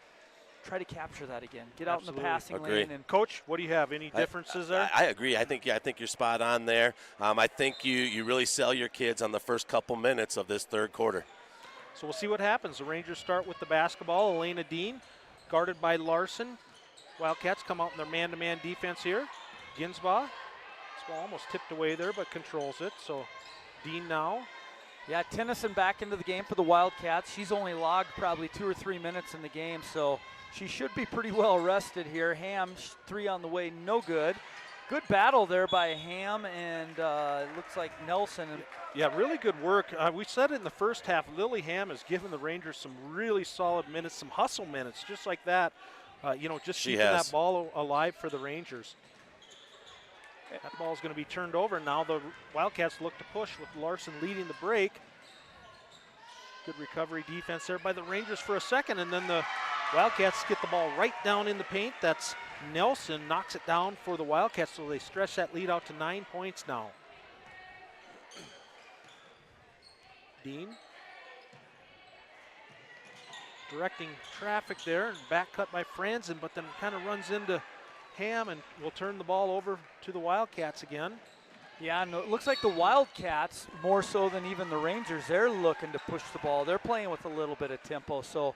Try to capture that again. Get out in the passing lane. And Coach, what do you have? Any differences there? I agree. I think you're spot on there. I think you really sell your kids on the first couple minutes of this third quarter. So we'll see what happens. The Rangers start with the basketball. Elena Dean, guarded by Larson. Wildcats come out in their man-to-man defense here. Ginsbaugh. This ball almost tipped away there, but controls it. So Dean now Yeah, Tennyson back into the game for the Wildcats. She's only logged probably 2 or 3 minutes in the game, so she should be pretty well rested here. Ham, 3 on the way, no good. Good battle there by Ham and it looks like Nelson. Yeah, really good work. We said it in the first half, Lily Ham has given the Rangers some really solid minutes, some hustle minutes, just like that. Just keeping that ball alive for the Rangers. That ball is going to be turned over. Now the Wildcats look to push with Larson leading the break. Good recovery defense there by the Rangers for a second, and then the Wildcats get the ball right down in the paint. That's Nelson, knocks it down for the Wildcats, so they stretch that lead out to 9 points now. Dean directing traffic there, and back cut by Franzen, but then kind of runs into Ham and will turn the ball over to the Wildcats again. Yeah, no, it looks like the Wildcats, more so than even the Rangers, they're looking to push the ball. They're playing with a little bit of tempo. So,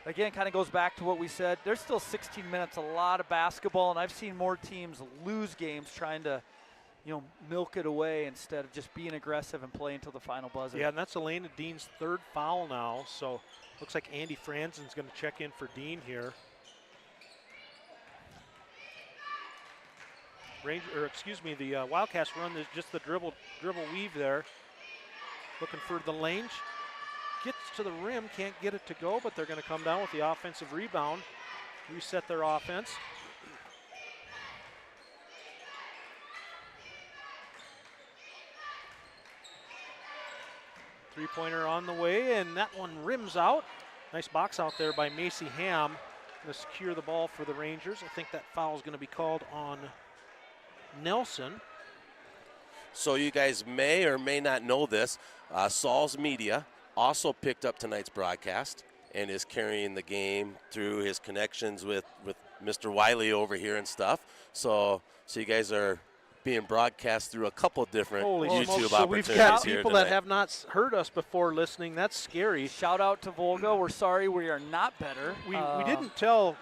again, kind of goes back to what we said. There's still 16 minutes, a lot of basketball, and I've seen more teams lose games trying to, milk it away instead of just being aggressive and playing until the final buzzer. Yeah, and that's Elena Dean's 3rd foul now. So, looks like Andy Franzen's going to check in for Dean here. The Wildcats run just the dribble weave there. Looking for the lane. Gets to the rim, can't get it to go, but they're going to come down with the offensive rebound. Reset their offense. Three-pointer on the way, and that one rims out. Nice box out there by Macy Ham to secure the ball for the Rangers. I think that foul is going to be called on Nelson. So you guys may or may not know this. Saul's Media also picked up tonight's broadcast and is carrying the game through his connections with Mr. Wiley over here and stuff. So you guys are being broadcast through a couple different YouTube so opportunities we've got here people tonight. that have not heard us before listening. That's scary. Shout out to Volga. We're sorry we are not better. We have told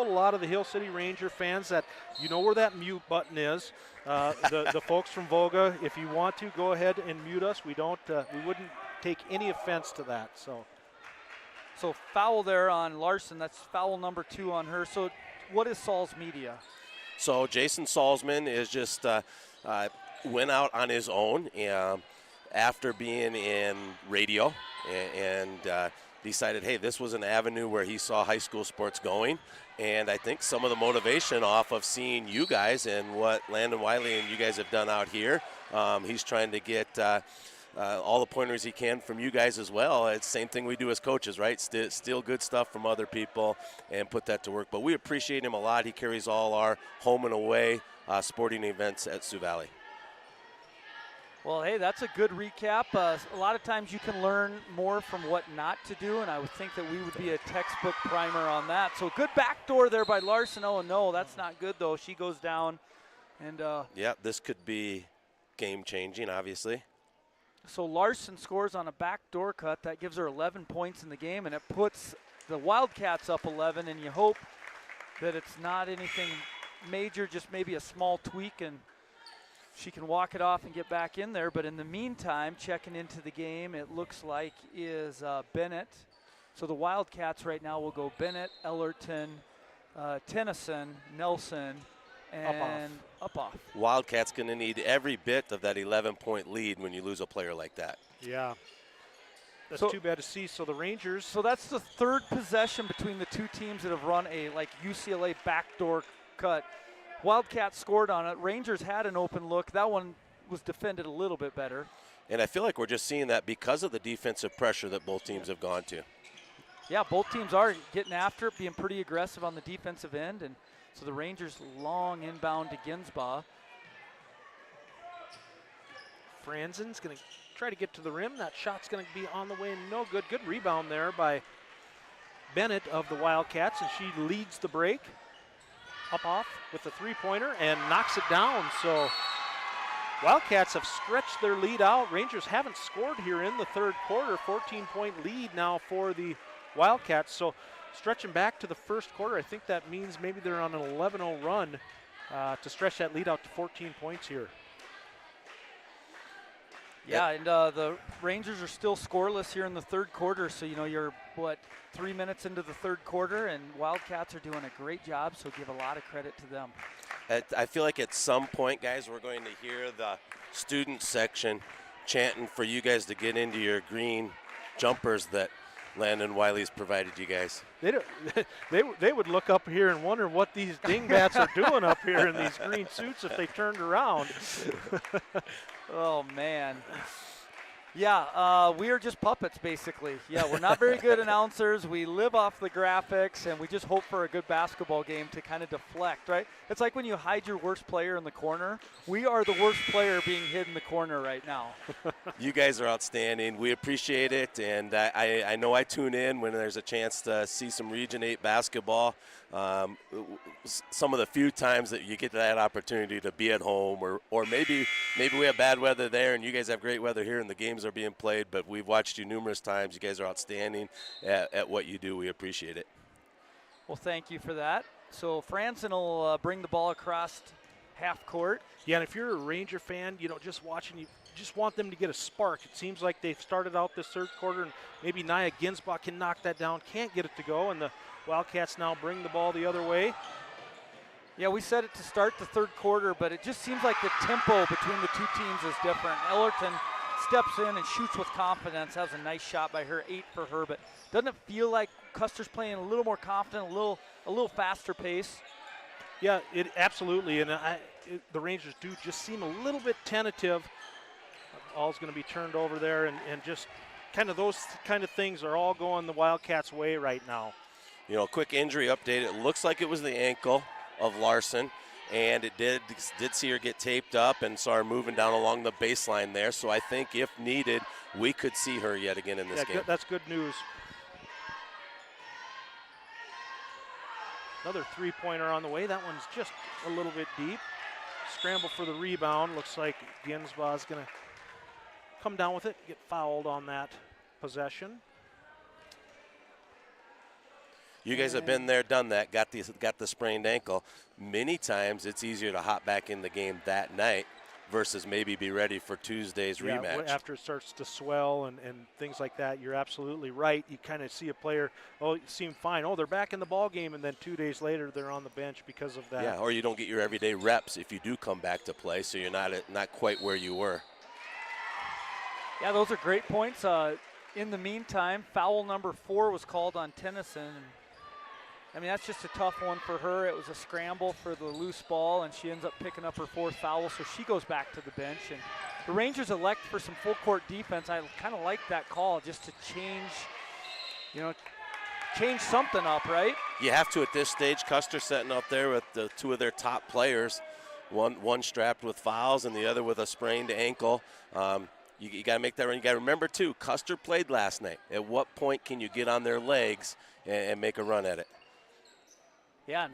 a lot of the Hill City Ranger fans that you know where that mute button is. The folks from Volga, if you want to, go ahead and mute us. We wouldn't take any offense to that. So foul there on Larson. That's foul number 2 on her. So what is Saul's Media? So Jason Salzman is just went out on his own after being in radio and decided, hey, this was an avenue where he saw high school sports going. And I think some of the motivation off of seeing you guys and what Landon Wiley and you guys have done out here, he's trying to get all the pointers he can from you guys as well. It's the same thing we do as coaches, right? Steal good stuff from other people and put that to work. But we appreciate him a lot. He carries all our home and away sporting events at Sioux Valley. Well, hey, that's a good recap. A lot of times you can learn more from what not to do, and I would think that we would be a textbook primer on that. So good backdoor there by Larson. Oh, no, that's not good, though. She goes down. And yeah, this could be game-changing, obviously. So Larson scores on a backdoor cut. That gives her 11 points in the game, and it puts the Wildcats up 11, and you hope that it's not anything major, just maybe a small tweak, and she can walk it off and get back in there. But in the meantime, checking into the game, it looks like is Bennett. So the Wildcats right now will go Bennett, Ellerton, Tennyson, Nelson, and Upoff. Wildcats going to need every bit of that 11-point lead when you lose a player like that. Yeah. That's too bad to see. So the Rangers. So that's the 3rd possession between the two teams that have run a UCLA backdoor cut. Wildcats scored on it. Rangers had an open look. That one was defended a little bit better. And I feel like we're just seeing that because of the defensive pressure that both teams have gone to. Yeah, both teams are getting after it, being pretty aggressive on the defensive end. And so the Rangers long inbound to Ginsbaugh. Franzen's going to try to get to the rim. That shot's going to be on the way. No good. Good rebound there by Bennett of the Wildcats, and she leads the break. Upoff with the three-pointer and knocks it down. So Wildcats have stretched their lead out. Rangers haven't scored here in the 3rd quarter. 14-point lead now for the Wildcats. So stretching back to the 1st quarter, I think that means maybe they're on an 11-0 run to stretch that lead out to 14 points here. Yeah, and the Rangers are still scoreless here in the third quarter, so you're 3 minutes into the third quarter, and Wildcats are doing a great job, so give a lot of credit to them. I feel like at some point, guys, we're going to hear the student section chanting for you guys to get into your green jumpers that Landon Wiley's provided you guys. They would look up here and wonder what these dingbats are doing up here in these green suits if they turned around. Oh, man. Yeah, we are just puppets, basically. Yeah, we're not very good announcers. We live off the graphics, and we just hope for a good basketball game to kind of deflect, right? It's like when you hide your worst player in the corner. We are the worst player being hid in the corner right now. You guys are outstanding. We appreciate it, and I know I tune in when there's a chance to see some Region 8 basketball. Some of the few times that you get that opportunity to be at home, or maybe we have bad weather there and you guys have great weather here and the games are being played, but we've watched you numerous times. You guys are outstanding at what you do. We appreciate it. Well, thank you for that. So Franzen will bring the ball across half court. Yeah, and if you're a Ranger fan, just watching, you just want them to get a spark. It seems like they've started out this third quarter, and maybe Nia Ginsbach can knock that down, can't get it to go, and the Wildcats now bring the ball the other way. Yeah, we said it to start the third quarter, but it just seems like the tempo between the two teams is different. Ellerton steps in and shoots with confidence. That was a nice shot by her, 8 for her, but doesn't it feel like Custer's playing a little more confident, a little faster pace? Yeah, it absolutely, and the Rangers do just seem a little bit tentative. Ball's going to be turned over there, and just kind of those kind of things are all going the Wildcats' way right now. Quick injury update. It looks like it was the ankle of Larson, and it did see her get taped up and saw her moving down along the baseline there. So I think if needed, we could see her yet again in this game. That's good news. Another three-pointer on the way. That one's just a little bit deep. Scramble for the rebound. Looks like Ginsbach's going to come down with it, get fouled on that possession. You guys have been there, done that, got the sprained ankle. Many times it's easier to hop back in the game that night versus maybe be ready for Tuesday's rematch. After it starts to swell and things like that, you're absolutely right. You kind of see a player, you seem fine. They're back in the ball game, and then 2 days later they're on the bench because of that. Yeah, or you don't get your everyday reps if you do come back to play, so you're not quite where you were. Yeah, those are great points. In the meantime, foul number 4 was called on Tennyson. I mean, that's just a tough one for her. It was a scramble for the loose ball, and she ends up picking up her 4th foul, so she goes back to the bench. And the Rangers elect for some full-court defense. I kind of like that call just to change something up, right? You have to at this stage. Custer sitting up there with the 2 of their top players, one strapped with fouls and the other with a sprained ankle. You got to make that run. You got to remember, too, Custer played last night. At what point can you get on their legs and make a run at it? Yeah,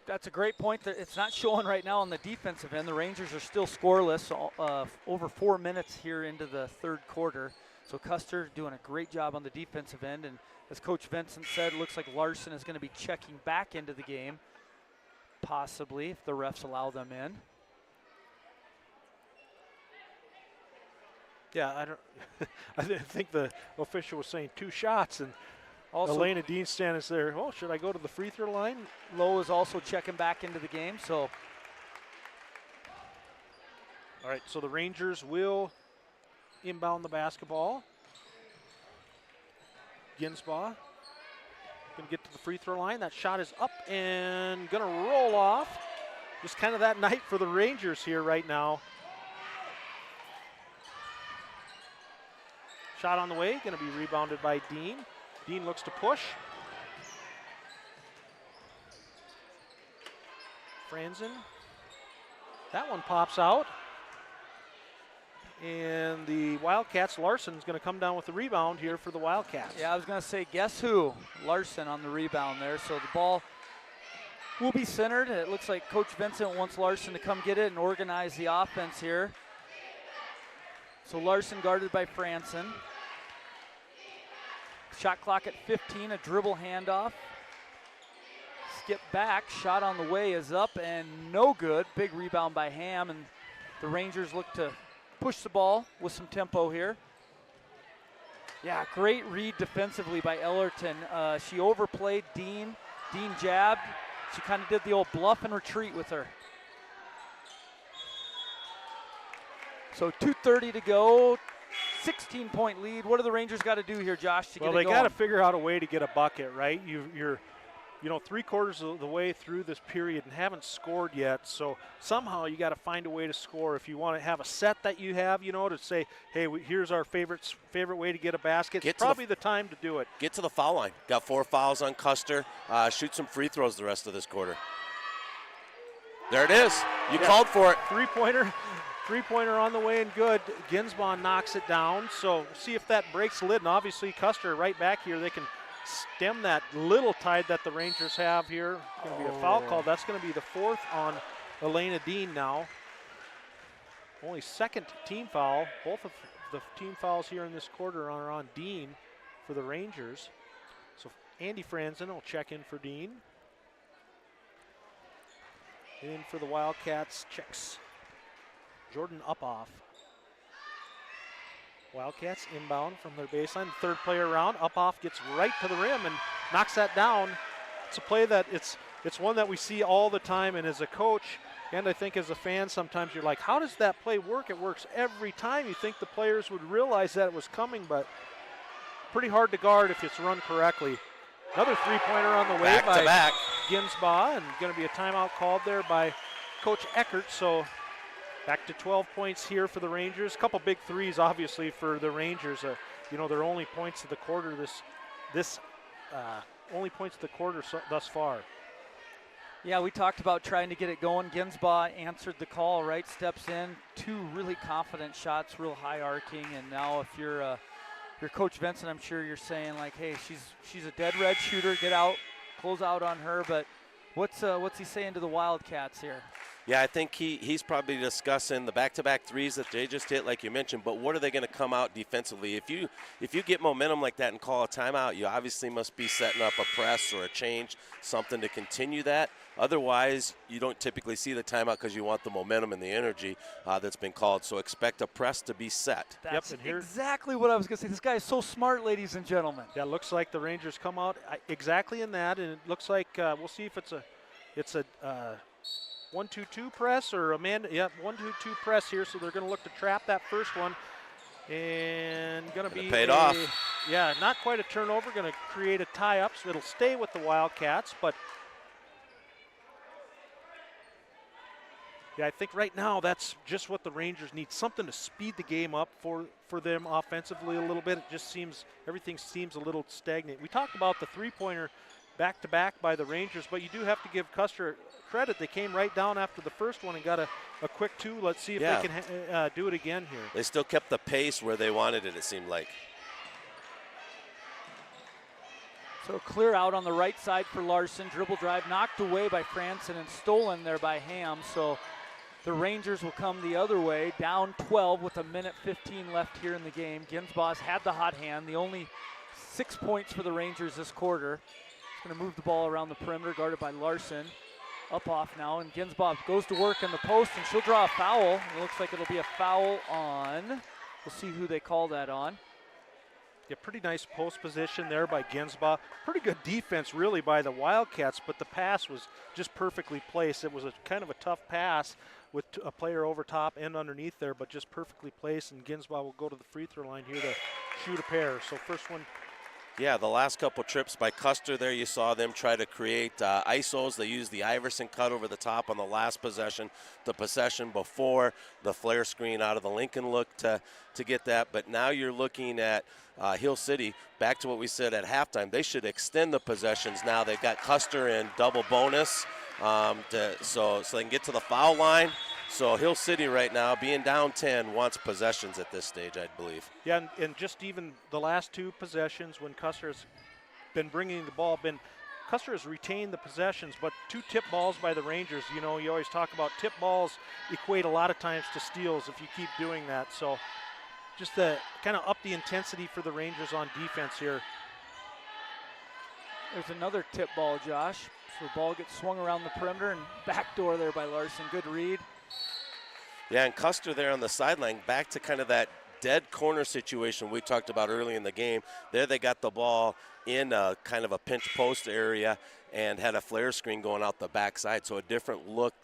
that's a great point. It's not showing right now on the defensive end. The Rangers are still scoreless over 4 minutes here into the third quarter. So Custer doing a great job on the defensive end. And as Coach Vincent said, it looks like Larson is going to be checking back into the game, possibly, if the refs allow them in. Yeah, I think the official was saying 2 shots, and also Elena Dean standing there. Should I go to the free throw line? Lowe is also checking back into the game. So, all right. So the Rangers will inbound the basketball. Ginsbach going to get to the free throw line. That shot is up and going to roll off. Just kind of that night for the Rangers here right now. Shot on the way, going to be rebounded by Dean. Dean looks to push. Franzen. That one pops out. And the Wildcats, Larson's going to come down with the rebound here for the Wildcats. Yeah, I was going to say, guess who? Larson on the rebound there. So the ball will be centered. It looks like Coach Vincent wants Larson to come get it and organize the offense here. So Larson guarded by Franzen. Shot clock at 15, a dribble handoff. Skip back, shot on the way is up and no good. Big rebound by Ham, and the Rangers look to push the ball with some tempo here. Yeah, great read defensively by Ellerton. She overplayed Dean. Dean jabbed. She kind of did the old bluff and retreat with her. So 2:30 to go, 16-point lead. What do the Rangers got to do here, Josh, to get it going? Well, they got to figure out a way to get a bucket, right? You're 3/4 of the way through this period and haven't scored yet. So somehow you got to find a way to score. If you want to have a set that you have, to say, hey, here's our favorite way to get a basket. It's probably the time to do it. Get to the foul line. Got 4 fouls on Custer. Shoot some free throws the rest of this quarter. There it is. You called for it. Three-pointer on the way and good. Ginsbaugh knocks it down. So see if that breaks the lid. And obviously Custer right back here, they can stem that little tide that the Rangers have here. It's going to be a foul call. That's going to be the 4th on Elena Dean now. Only 2nd team foul. Both of the team fouls here in this quarter are on Dean for the Rangers. So Andy Franzen will check in for Dean. In for the Wildcats, checks Jordan Upoff. Wildcats inbound from their baseline. Third play around. Upoff gets right to the rim and knocks that down. It's a play that it's one that we see all the time, and as a coach and I think as a fan sometimes you're like, how does that play work? It works every time. You think the players would realize that it was coming, but pretty hard to guard if it's run correctly. Another three-pointer on the way by Ginsbaugh, and going to be a timeout called there by Coach Eckert. So back to 12 points here for the Rangers. A couple big threes, obviously, for the Rangers. Their only points of the quarter only points of the quarter thus far. Yeah, we talked about trying to get it going. Ginsbaugh answered the call, right? Steps in, 2 really confident shots, real high arcing, and now if you're Coach Vincent, I'm sure you're saying like, hey, she's a dead red shooter, get out, close out on her. But what's he saying to the Wildcats here? Yeah, I think he's probably discussing the back-to-back threes that they just hit, like you mentioned, but what are they going to come out defensively? If you get momentum like that and call a timeout, you obviously must be setting up a press or a change, something to continue that. Otherwise, you don't typically see the timeout because you want the momentum and the energy that's been called. So expect a press to be set. That's exactly what I was going to say. This guy is so smart, ladies and gentlemen. Yeah, it looks like the Rangers come out exactly in that, and it looks like we'll see if it's a 1-2-2 press or a man. Yeah, 1-2-2 press here. So they're going to look to trap that first one, and going to be paid off. Yeah, not quite a turnover. Going to create a tie-up, so it'll stay with the Wildcats, but. Yeah, I think right now that's just what the Rangers need, something to speed the game up for them offensively a little bit. It just everything seems a little stagnant. We talked about the three-pointer back-to-back by the Rangers, but you do have to give Custer credit. They came right down after the first one and got a quick 2. Let's see if they can do it again here. They still kept the pace where they wanted it seemed like. So clear out on the right side for Larson. Dribble drive knocked away by Franson and stolen there by Ham. So the Rangers will come the other way, down 12 with 1:15 left here in the game. Ginsbaugh's had the hot hand, the only 6 points for the Rangers this quarter. He's going to move the ball around the perimeter, guarded by Larson. Upoff now, and Ginsbaugh goes to work in the post, and she'll draw a foul. It looks like it'll be a foul on. We'll see who they call that on. Yeah, pretty nice post position there by Ginsbaugh. Pretty good defense, really, by the Wildcats, but the pass was just perfectly placed. It was a kind of a tough pass with a player over top and underneath there, but just perfectly placed, and Ginsbaugh will go to the free throw line here to shoot a pair. So first one. Yeah, the last couple trips by Custer there, you saw them try to create ISOs. They used the Iverson cut over the top on the last possession. The possession before, the flare screen out of the Lincoln look to get that. But now you're looking at Hill City, back to what we said at halftime. They should extend the possessions now. They've got Custer in double bonus so they can get to the foul line. So Hill City right now, being down 10, wants possessions at this stage, I believe. Yeah, and just even the last 2 possessions when Custer has been bringing the ball, Custer has retained the possessions, but 2 tip balls by the Rangers. You know, you always talk about tip balls equate a lot of times to steals if you keep doing that. So just to kind of up the intensity for the Rangers on defense here. There's another tip ball, Josh. So the ball gets swung around the perimeter and backdoor there by Larson. Good read. Yeah, and Custer there on the sideline, back to kind of that dead corner situation we talked about early in the game. There they got the ball in a kind of a pinch post area and had a flare screen going out the backside. So a different look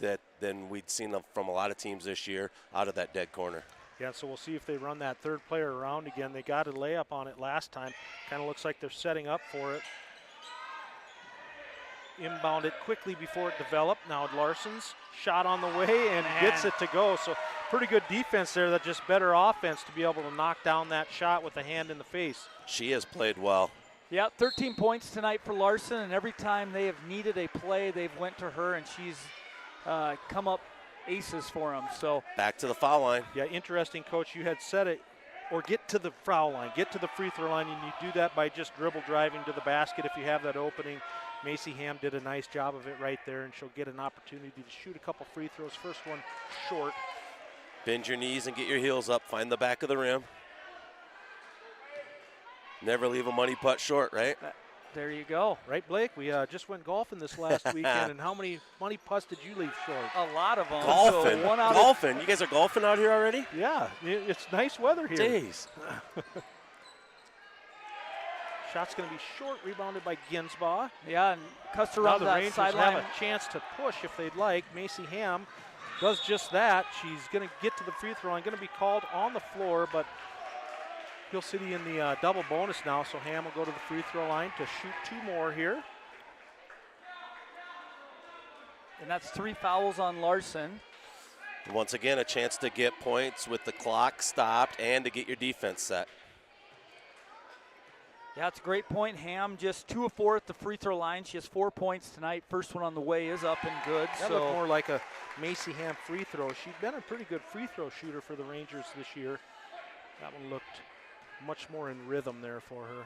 than we'd seen from a lot of teams this year out of that dead corner. Yeah, so we'll see if they run that third player around again. They got a layup on it last time. Kind of looks like they're setting up for it. Inbound it quickly before it developed. Now Larson's shot on the way and gets it to go. So pretty good defense there. That just better offense to be able to knock down that shot with a hand in the face. She has played well. Yeah, 13 points tonight for Larson, and every time they have needed a play, they've went to her, and she's come up aces for them. So back to the foul line. Yeah, interesting, Coach. You had said it, or get to the foul line, get to the free throw line, and you do that by just dribble driving to the basket if you have that opening. Macy Ham did a nice job of it right there, and she'll get an opportunity to shoot a couple free throws. First one short. Bend your knees and get your heels up. Find the back of the rim. Never leave a money putt short, right? There you go. Right, Blake? We just went golfing this last weekend, and how many money putts did you leave short? A lot of them. Golfing. So golfing. You guys are golfing out here already? Yeah, it's nice weather here. Days. Shot's going to be short, rebounded by Ginsbaugh. Yeah, and Custer Now runs the that Rangers sideline. have a chance to push if they'd like. Macy Ham does just that. She's going to get to the free throw line, going to be called on the floor, but Hill City in the double bonus now, so Ham will go to the free throw line to shoot 2 more here. And that's 3 fouls on Larson. Once again, a chance to get points with the clock stopped and to get your defense set. Yeah, it's a great point. Ham just 2 of 4 at the free throw line. She has 4 points tonight. First one on the way is up and good. That looked more like a Macy Ham free throw. She's been a pretty good free throw shooter for the Rangers this year. That one looked much more in rhythm there for her.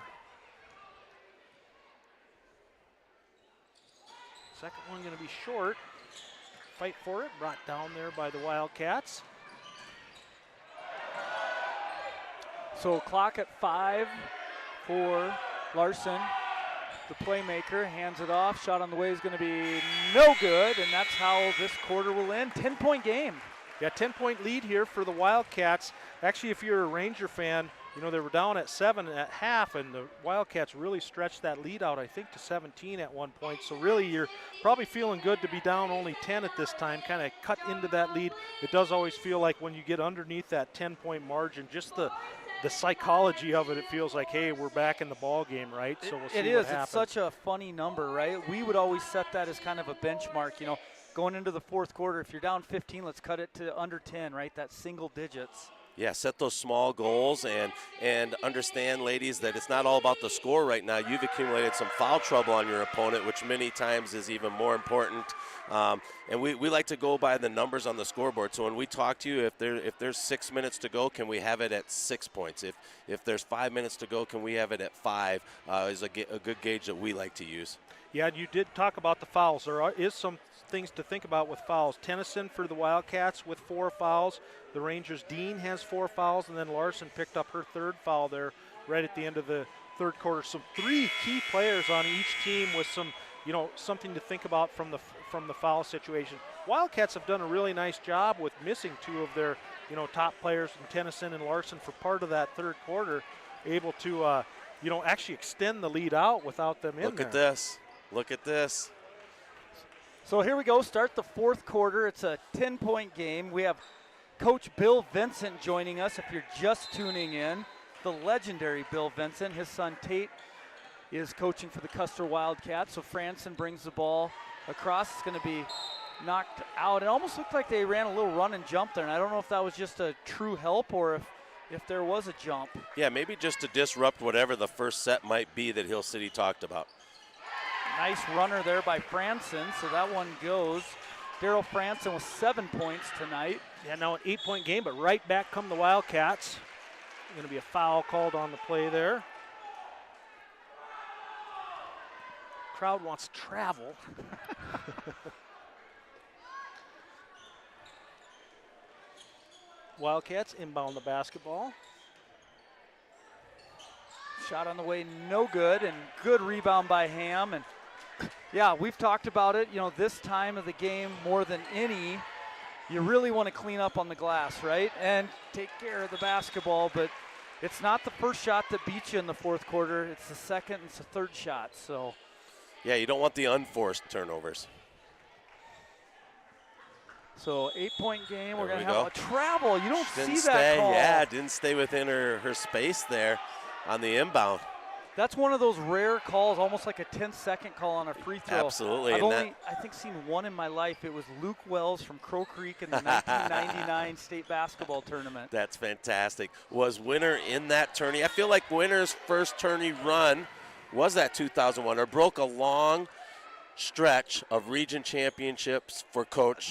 Second one going to be short. Fight for it, brought down there by the Wildcats. So clock at 5 for Larson. The playmaker hands it off. Shot on the way is going to be no good, and that's how this quarter will end. 10-point game. Yeah, 10-point lead here for the Wildcats. Actually, if you're a Ranger fan, you know, they were down at 7 at half, and the Wildcats really stretched that lead out, I think, to 17 at one point. So really, you're probably feeling good to be down only 10 at this time, kind of cut into that lead. It does always feel like when you get underneath that 10-point margin, just the psychology of it, it feels like, hey, we're back in the ball game, right? So we'll see it is. what happens. It's such a funny number, right? We would always set that as kind of a benchmark, you know, going into the fourth quarter. If you're down 15, let's cut it to under 10, right? That's single digits. Yeah, set those small goals and understand, ladies, that it's not all about the score right now. You've accumulated some foul trouble on your opponent, which many times is even more important. And we like to go by the numbers on the scoreboard. So when we talk to you, if there's 6 minutes to go, can we have it at 6 points? If there's 5 minutes to go, can we have it at 5? Is a good gauge that we like to use. Yeah, you did talk about the fouls. There is some things to think about with fouls. Tennyson for the Wildcats with 4 fouls. The Rangers' Dean has 4 fouls, and then Larson picked up her 3rd foul there right at the end of the third quarter. So 3 key players on each team with some, you know, something to think about from the foul situation. Wildcats have done a really nice job with missing 2 of their, you know, top players, in Tennyson and Larson, for part of that third quarter, able to, you know, actually extend the lead out without them in there. Look at this. Look at this. So here we go, start the fourth quarter. It's a 10-point game. We have Coach Bill Vincent joining us if you're just tuning in. The legendary Bill Vincent. His son Tayt is coaching for the Custer Wildcats. So Franson brings the ball across. It's going to be knocked out. It almost looked like they ran a little run and jump there, and I don't know if that was just a true help or if there was a jump. Yeah, maybe just to disrupt whatever the first set might be that Hill City talked about. Nice runner there by Franson, so that one goes. Daryl Franson with 7 points tonight. Yeah, now an 8-point game, but right back come the Wildcats. Going to be a foul called on the play there. Crowd wants travel. Wildcats inbound the basketball. Shot on the way, no good, and good rebound by Ham. And yeah, we've talked about it, you know, this time of the game more than any, you really want to clean up on the glass, right? And take care of the basketball, but it's not the first shot that beats you in the fourth quarter. It's the second and it's the third shot. So, Yeah, you don't want the unforced turnovers. so 8-point game. We're There going we to have go. a travel. You don't Didn't see stay, that call. yeah, didn't stay within her space there on the inbound. That's one of those rare calls, almost like a 10-second call on a free throw. Absolutely. I've and only, I think, seen one in my life. It was Luke Wells from Crow Creek in the 1999 state basketball tournament. That's fantastic. Was Winter in that tourney? I feel like Winter's first tourney run was that 2001, or broke a long stretch of region championships for Coach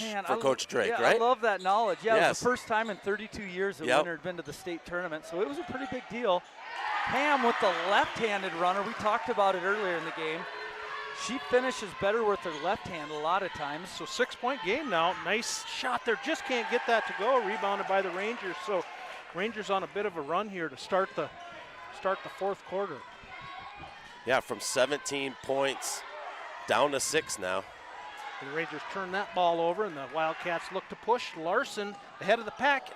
Drake, yeah, right? I love that knowledge. Yeah, it Yes. was the first time in 32 years that Yep. Winter had been to the state tournament, so it was a pretty big deal. Ham with the left-handed runner. We talked about it earlier in the game. She finishes better with her left hand a lot of times. So 6-point game now. Nice shot there. Just can't get that to go. Rebounded by the Rangers. So Rangers on a bit of a run here to start the fourth quarter. Yeah, from 17 points down to 6 now. The Rangers turn that ball over, and the Wildcats look to push. Larson ahead of the pack.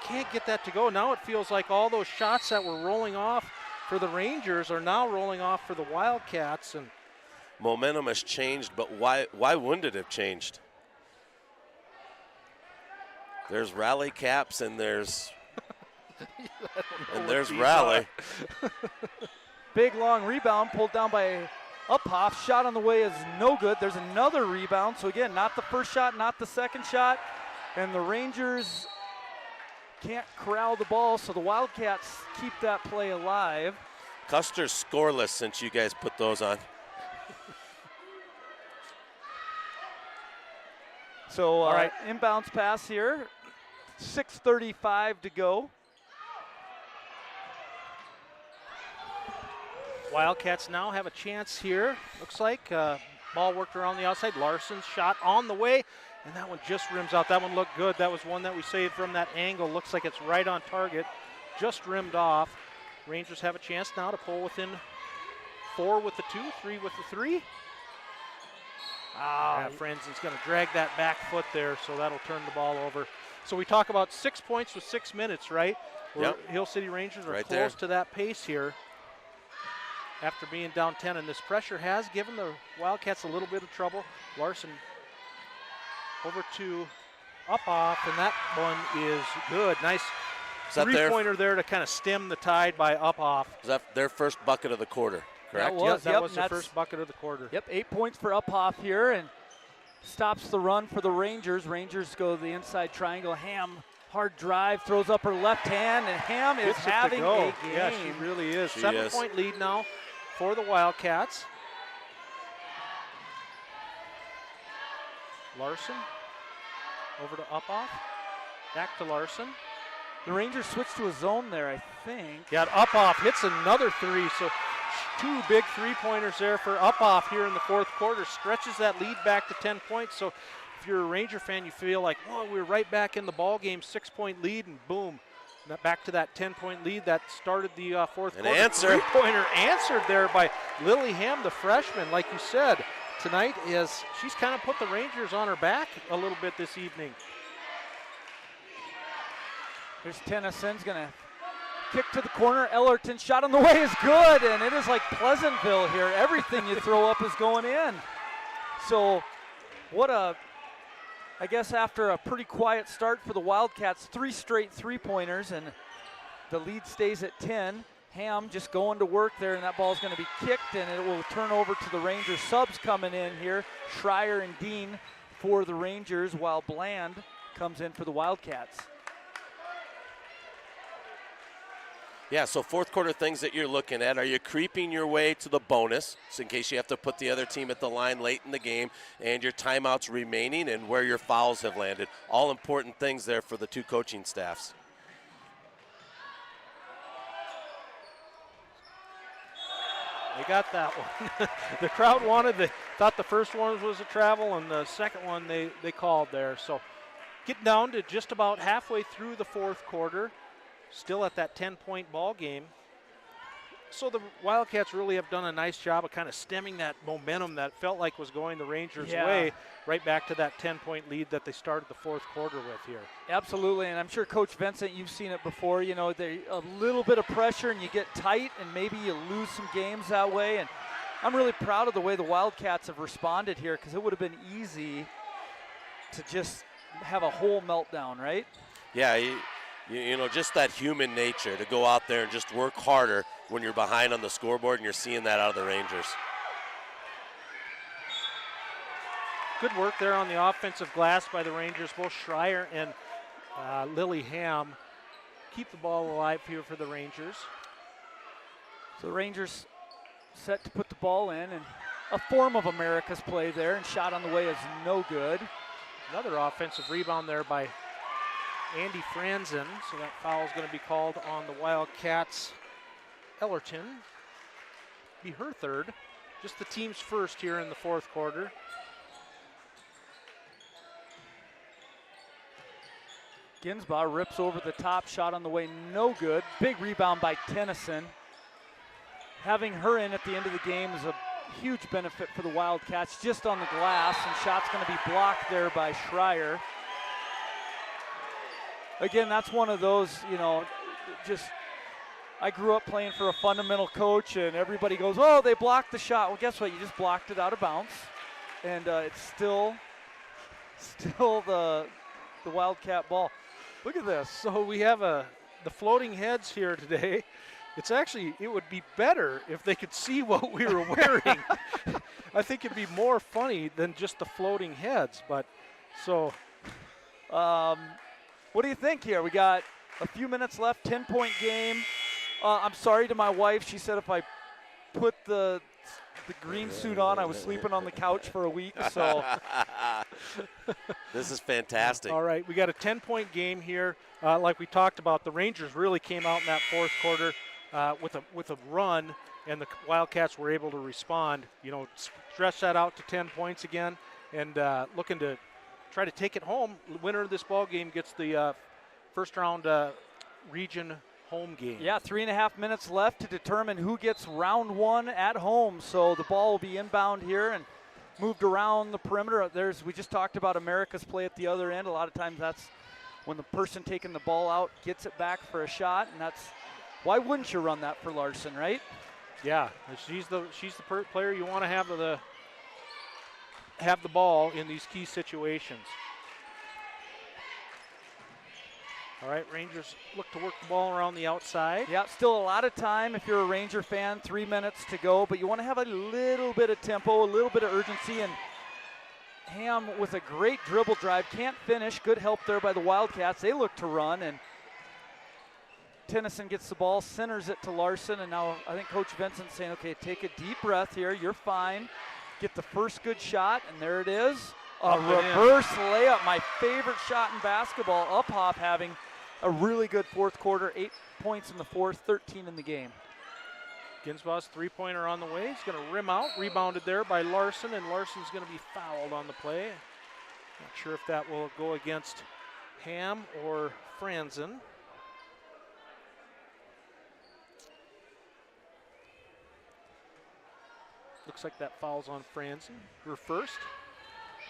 Can't get that to go. Now it feels like all those shots that were rolling off for the Rangers are now rolling off for the Wildcats. And Momentum has changed, but why wouldn't it have changed? There's rally caps and there's rally. Big long rebound pulled down by Uphoff. Shot on the way is no good. There's another rebound. So again, not the first shot, not the second shot. And the Rangers can't corral the ball, so the Wildcats keep that play alive. Custer's scoreless since you guys put those on. So All right. Inbounds pass here. 6:35 to go. Wildcats now have a chance here. Looks like ball worked around the outside. Larson's shot on the way, and that one just rims out. That one looked good. That was one that we saved from that angle. Looks like it's right on target. Just rimmed off. Rangers have a chance now to pull within 4 with the 2, 3 with the 3. Franzen's going to drag that back foot there, so that'll turn the ball over. So we talk about 6 points with 6 minutes, right? Yep. Hill City Rangers are Right close there. to that pace here after being down 10, and this pressure has given the Wildcats a little bit of trouble. Larson over to Uphoff, and that one is good. Nice three-pointer there to kind of stem the tide by Uphoff. Is that their first bucket of the quarter, correct? That was the first bucket of the quarter. Yep, 8 points for Uphoff here, and stops the run for the Rangers. Rangers go the inside triangle. Ham, hard drive, throws up her left hand, and Ham is Gets it to having go. a game. Yeah, she really is. She 7-point lead now for the Wildcats. Larson over to Uphoff. Back to Larson. The Rangers switched to a zone there, I think. Yeah, Uphoff hits another 3. So 2 big three-pointers there for Uphoff here in the fourth quarter. Stretches that lead back to 10 points. So if you're a Ranger fan, you feel like, well, we're right back in the ball game, 6-point lead, and boom. Back to that 10-point lead that started the fourth quarter. Answer. Three-pointer answered there by Lily Ham, the freshman. Like you said, tonight she's kind of put the Rangers on her back a little bit this evening. Here's Tennyson's going to kick to the corner. Ellerton shot on the way is good, and it is like Pleasantville here. Everything you throw up is going in. So I guess after a pretty quiet start for the Wildcats, 3 straight three-pointers, and the lead stays at 10. Ham just going to work there, and that ball's going to be kicked, and it will turn over to the Rangers. Subs coming in here, Schreier and Dean for the Rangers, while Bland comes in for the Wildcats. Yeah, so fourth quarter things that you're looking at. Are you creeping your way to the bonus, so in case you have to put the other team at the line late in the game, and your timeouts remaining, and where your fouls have landed? All important things there for the 2 coaching staffs. They got that one. The crowd thought the first one was a travel, and the second one they called there. So getting down to just about halfway through the fourth quarter. Still at that 10-point ball game. So the Wildcats really have done a nice job of kind of stemming that momentum that felt like was going the Rangers' way right back to that 10-point lead that they started the fourth quarter with here. Absolutely, and I'm sure Coach Vincent, you've seen it before. You know, a little bit of pressure and you get tight and maybe you lose some games that way. And I'm really proud of the way the Wildcats have responded here, because it would have been easy to just have a whole meltdown, right? Yeah, you know, just that human nature to go out there and just work harder when you're behind on the scoreboard, and you're seeing that out of the Rangers. Good work there on the offensive glass by the Rangers. Both Schreier and Lily Ham keep the ball alive here for the Rangers. So the Rangers set to put the ball in, and a form of America's play there, and shot on the way is no good. Another offensive rebound there by Andy Franzen, so that foul is going to be called on the Wildcats. Ellerton, be her third, just the team's first here in the fourth quarter. Ginsbaugh rips over the top, shot on the way, no good. Big rebound by Tennyson. Having her in at the end of the game is a huge benefit for the Wildcats, just on the glass, and shot's going to be blocked there by Schreier. Again, that's one of those, you know, just, I grew up playing for a fundamental coach, and everybody goes, oh, they blocked the shot. Well, guess what? You just blocked it out of bounds, and it's still the Wildcat ball. Look at this. So we have the floating heads here today. It's actually, it would be better if they could see what we were wearing. I think it'd be more funny than just the floating heads, but so. What do you think here? We got a few minutes left, 10-point game. I'm sorry to my wife. She said if I put the green suit on, I was sleeping on the couch for a week. So This is fantastic. All right, we got a 10-point game here. Like we talked about, the Rangers really came out in that fourth quarter with a run, and the Wildcats were able to respond. You know, stretch that out to 10 points again, and looking to try to take it home. The winner of this ball game gets the first round region home game. yeah, 3.5 minutes left to determine who gets round one at home. So the ball will be inbound here and moved around the perimeter. We just talked about America's play at the other end. A lot of times that's when the person taking the ball out gets it back for a shot, and that's why wouldn't you run that for Larson, right? Yeah, she's the player you want to have the ball in these key situations. All right, Rangers look to work the ball around the outside. Yeah, still a lot of time if you're a Ranger fan, 3 minutes to go, but you want to have a little bit of tempo, a little bit of urgency, and Ham with a great dribble drive, can't finish. Good help there by the Wildcats. They look to run, and Tennyson gets the ball, centers it to Larson, and now I think Coach Vincent's saying, okay, take a deep breath here, you're fine. Get the first good shot, and there it is. A reverse layup, my favorite shot in basketball. Uphoff having a really good fourth quarter, 8 points in the fourth, 13 in the game. Ginsbaugh's three-pointer on the way. He's going to rim out, rebounded there by Larson, and Larson's going to be fouled on the play. Not sure if that will go against Ham or Franzen. Looks like that foul's on Franzen, her first.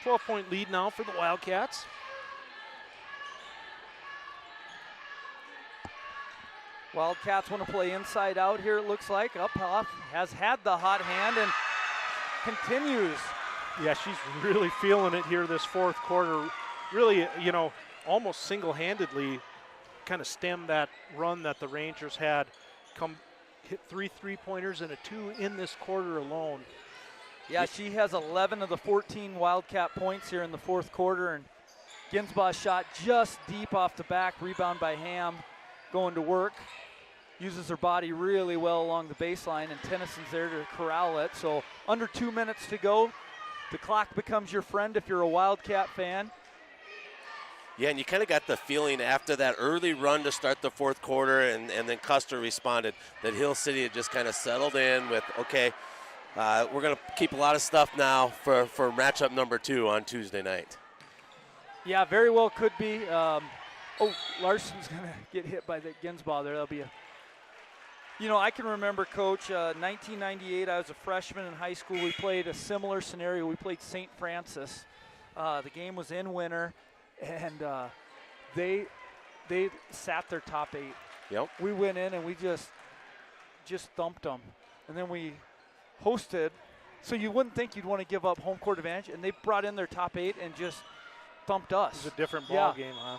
12-point lead now for the Wildcats. Wildcats want to play inside out here, it looks like. Uphoff has had the hot hand and continues. Yeah, she's really feeling it here this fourth quarter. Really, you know, almost single-handedly kind of stemmed that run that the Rangers had. Hit 3 3-pointers and a 2 in this quarter alone. Yeah, she has 11 of the 14 Wildcat points here in the fourth quarter, and Ginsbaugh shot just deep off the back, rebound by Ham, going to work. Uses her body really well along the baseline, and Tennyson's there to corral it. So under 2 minutes to go. The clock becomes your friend if you're a Wildcat fan. Yeah, and you kind of got the feeling after that early run to start the fourth quarter, and then Custer responded, that Hill City had just kind of settled in with, okay, we're going to keep a lot of stuff now for matchup number 2 on Tuesday night. Yeah, very well could be. Larson's going to get hit by the Ginsbaugh there. That'll be a You know, I can remember, Coach, 1998, I was a freshman in high school. We played a similar scenario. We played St. Francis. The game was in winter, and they sat their top 8. Yep. We went in and we just thumped them. And then we hosted. So you wouldn't think you'd want to give up home court advantage, and they brought in their top 8 and just thumped us. It was a different ball game, huh?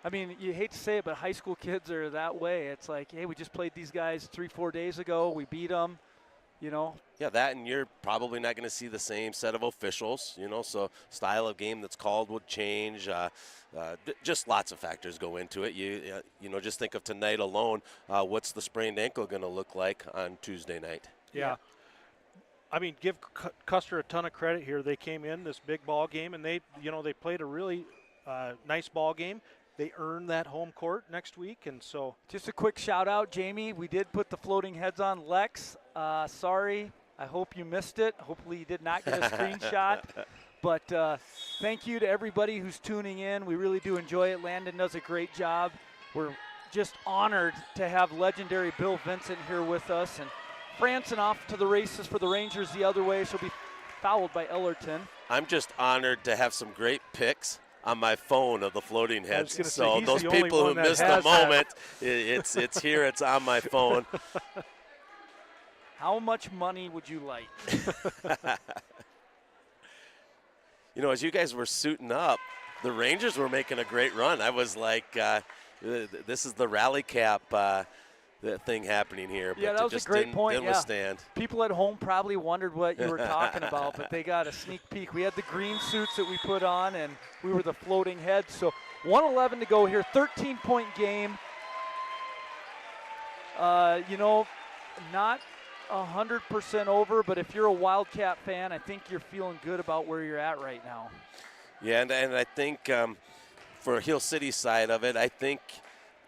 I mean, you hate to say it, but high school kids are that way. It's like, hey, we just played these guys 3-4 days ago. We beat them, you know. Yeah, that, and you're probably not going to see the same set of officials, you know, so style of game that's called would change. Just lots of factors go into it. You know, just think of tonight alone. What's the sprained ankle going to look like on Tuesday night? Yeah. I mean, give Custer a ton of credit here. They came in this big ball game, and they played a really nice ball game. They earned that home court next week, and so. Just a quick shout out, Jamie. We did put the floating heads on. Lex, sorry. I hope you missed it. Hopefully you did not get a screenshot. But thank you to everybody who's tuning in. We really do enjoy it. Landon does a great job. We're just honored to have legendary Bill Vincent here with us. And Franson off to the races for the Rangers the other way. She'll be fouled by Ellerton. I'm just honored to have some great picks on my phone of the floating heads. So say, those people who missed the moment, it's here, it's on my phone. How much money would you like? You know, as you guys were suiting up, the Rangers were making a great run. I was like, this is the rally cap thing happening here. Yeah, but that was just a great didn't point. withstand. People at home probably wondered what you were talking about, but they got a sneak peek. We had the green suits that we put on, and we were the floating heads. So 1:11 to go here, 13-point game. You know, not 100% over, but if you're a Wildcat fan, I think you're feeling good about where you're at right now. Yeah, and I think for Hill City side of it, I think,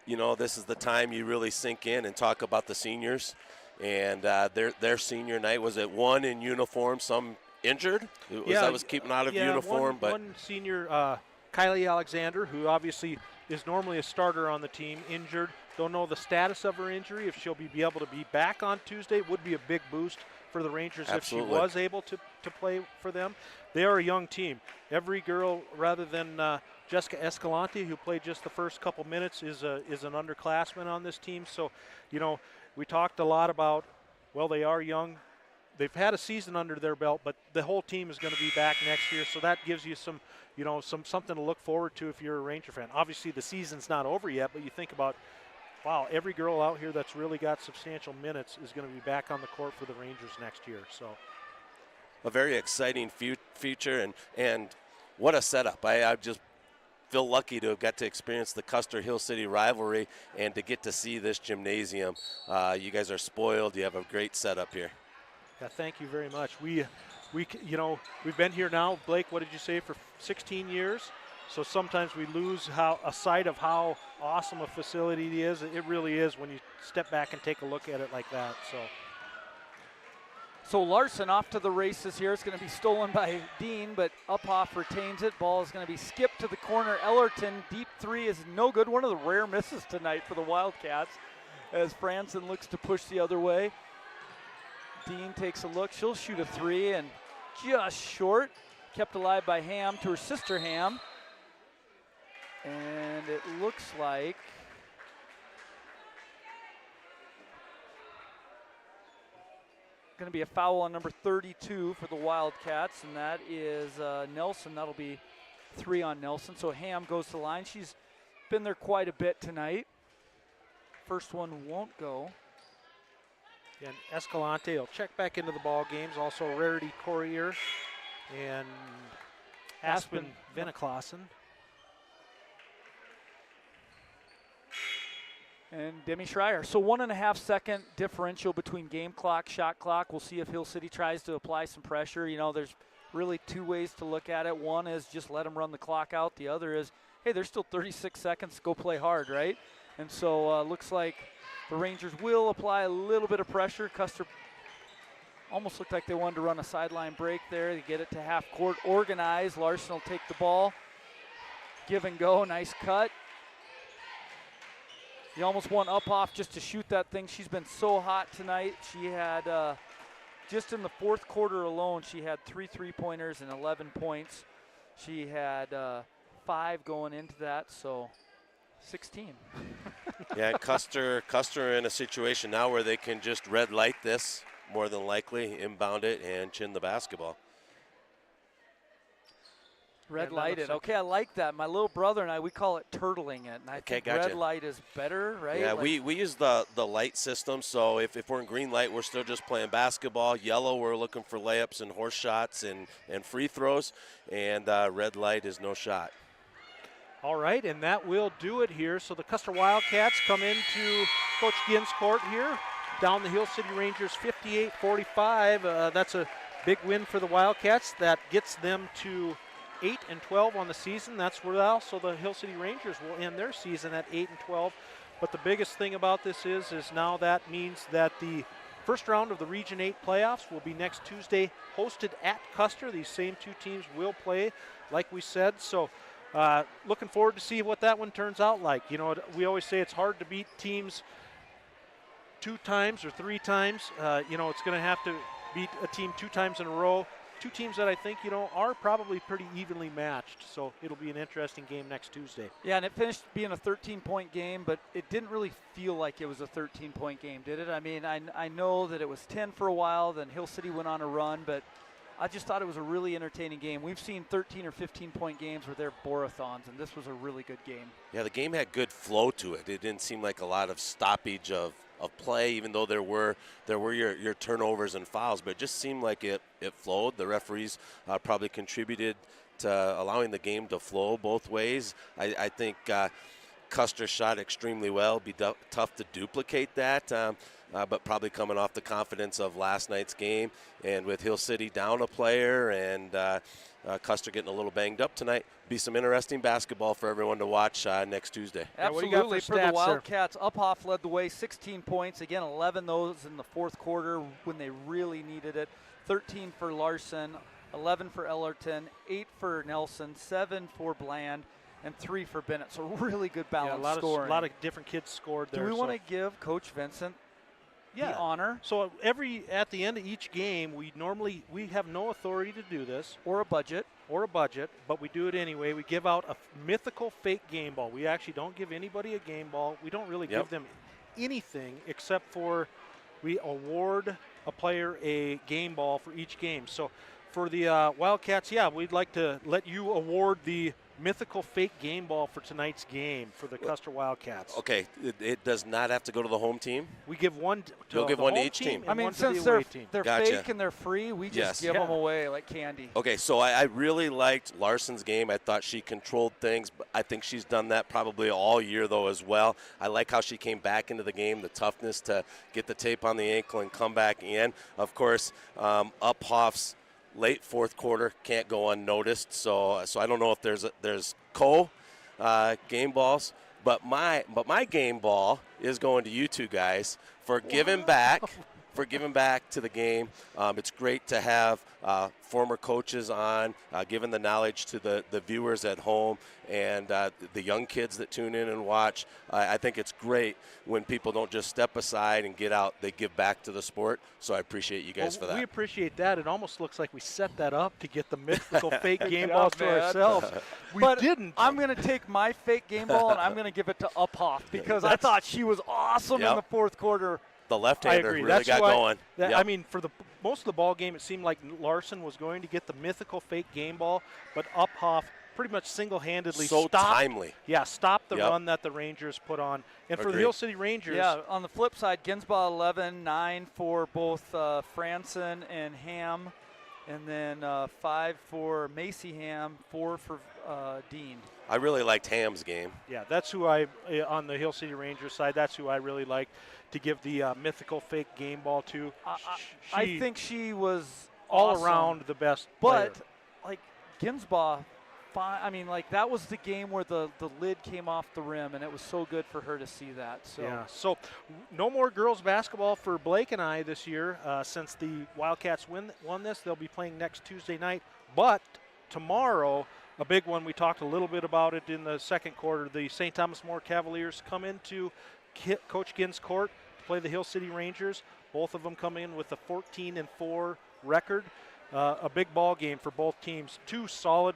you know, this is the time you really sink in and talk about the seniors. And their senior night was at one in uniform, some injured. I was keeping out of uniform. But one senior, Kylie Alexander, who obviously is normally a starter on the team, injured. Don't know the status of her injury. If she'll be able to be back on Tuesday, it would be a big boost for the Rangers. Absolutely. If she was able to play for them. They are a young team. Every girl, rather than Jessica Escalante, who played just the first couple minutes, is an underclassman on this team. So, you know, we talked a lot about, well, they are young. They've had a season under their belt, but the whole team is going to be back next year. So that gives you some, you know, something to look forward to if you're a Ranger fan. Obviously, the season's not over yet, but you think about, wow, every girl out here that's really got substantial minutes is going to be back on the court for the Rangers next year. So, a very exciting future, and what a setup. I just feel lucky to have got to experience the Custer Hill City rivalry and to get to see this gymnasium. You guys are spoiled. You have a great setup here. yeah, thank you very much. We've been here now, Blake, what did you say, for 16 years? So sometimes we lose a sight of how awesome a facility it is. It really is when you step back and take a look at it like that. So Larson off to the races here. It's going to be stolen by Dean, but Uphoff retains it. Ball is going to be skipped to the corner. Ellerton, deep three is no good. One of the rare misses tonight for the Wildcats as Franson looks to push the other way. Dean takes a look. She'll shoot a three and just short. Kept alive by Ham to her sister Ham. And it looks like going to be a foul on number 32 for the Wildcats, and that is Nelson. That'll be 3 on Nelson. So Ham goes to the line. She's been there quite a bit tonight. First one won't go. And Escalante will check back into the ball games. Also Rarity Courier and Aspen Veniklassen. And Demi Schreier. So 1.5 second differential between game clock, shot clock. We'll see if Hill City tries to apply some pressure. You know, there's really 2 ways to look at it. One is just let them run the clock out. The other is, hey, there's still 36 seconds, go play hard, right? And so looks like the Rangers will apply a little bit of pressure. Custer almost looked like they wanted to run a sideline break there. They get it to half court, organized. Larson will take the ball. Give and go, nice cut. You almost want Uphoff just to shoot that thing. She's been so hot tonight. She had, just in the fourth quarter alone, she had 3 3-pointers and 11 points. She had 5 going into that, so 16. Yeah, Custer in a situation now where they can just red light this, more than likely, inbound it, and chin the basketball. Red lighted. Okay, I like that. My little brother and I, we call it turtling it. And I think gotcha. red light is better, right? Yeah, like we use the light system, so if we're in green light, we're still just playing basketball. Yellow, we're looking for layups and horse shots and free throws, and red light is no shot. All right, and that will do it here. So the Custer Wildcats come into Coach Ginn's court here. Down the Hill City Rangers 58-45. That's a big win for the Wildcats. That gets them to 8-12 on the season. That's where also the Hill City Rangers will end their season at 8-12. But the biggest thing about this is now that means that the first round of the Region 8 playoffs will be next Tuesday, hosted at Custer. These same 2 teams will play, like we said. So looking forward to see what that one turns out like. You know, we always say it's hard to beat teams 2 times or 3 times. You know, it's going to have to beat a team 2 times in a row. 2 teams that I think, you know, are probably pretty evenly matched. So it'll be an interesting game next Tuesday. Yeah, and it finished being a 13-point game, but it didn't really feel like it was a 13-point game, did it? I mean, I know that it was 10 for a while, then Hill City went on a run, but I just thought it was a really entertaining game. We've seen 13 or 15-point games where they're borathons, and this was a really good game. Yeah, the game had good flow to it. It didn't seem like a lot of stoppage of play, even though there were your turnovers and fouls, but it just seemed like it flowed. The referees probably contributed to allowing the game to flow both ways. I think Custer shot extremely well. It'd be tough to duplicate that, but probably coming off the confidence of last night's game, and with Hill City down a player and Custer getting a little banged up tonight, be some interesting basketball for everyone to watch next Tuesday. Absolutely. For the Wildcats, Uphoff led the way, 16 points. Again, 11 those in the fourth quarter when they really needed it. 13 for Larson, 11 for Ellerton, 8 for Nelson, 7 for Bland, and 3 for Bennett. So really good balanced scoring. A lot of different kids scored there. Do we want to give Coach Vincent the honor? So at the end of each game, we have no authority to do this. Or a budget, but we do it anyway. We give out a mythical fake game ball. We actually don't give anybody a game ball. We don't really give them anything except for we award a player a game ball for each game. So for the Wildcats, we'd like to let you award the mythical fake game ball for tonight's game for the Custer Wildcats. Okay, it does not have to go to the home team. We give one to You'll give one to each team. I mean, since they're fake and they're free, we just give them away like candy. Okay, so I really liked Larson's game. I thought she controlled things, but I think she's done that probably all year, though, as well. I like how she came back into the game, the toughness to get the tape on the ankle and come back in. Of course, Uphoff's late fourth quarter can't go unnoticed, so I don't know if there's game balls, but my game ball is going to you 2 guys for giving back to the game. It's great to have former coaches on, giving the knowledge to the viewers at home and the young kids that tune in and watch. I think it's great when people don't just step aside and get out, they give back to the sport. So I appreciate you guys for that. We appreciate that. It almost looks like we set that up to get the mythical fake game balls to ourselves. We didn't. I'm going to take my fake game ball and I'm going to give it to Uphoff because I thought she was awesome in the fourth quarter. The left-hander really got going. I mean, for most of the ball game, it seemed like Larson was going to get the mythical fake game ball, but Uphoff pretty much single-handedly stopped the run that the Rangers put on. And for the Hill City Rangers. Yeah, on the flip side, Ginsbaugh 11, 9 for both Franson and Ham, and then 5 for Macy Ham, 4 for Dean. I really liked Ham's game. Yeah, that's who on the Hill City Rangers side, that's who I really liked to give the mythical fake game ball to. I think she was all awesome, around the best player. But, like, Ginsbaugh, I mean, like, that was the game where the lid came off the rim, and it was so good for her to see that. So. Yeah, so no more girls basketball for Blake and I this year. Since the Wildcats won this, they'll be playing next Tuesday night. But tomorrow, a big one, we talked a little bit about it in the second quarter, the St. Thomas More Cavaliers come into Coach Ginn's court to play the Hill City Rangers. Both of them come in with a 14-4 record. A big ball game for both teams. Two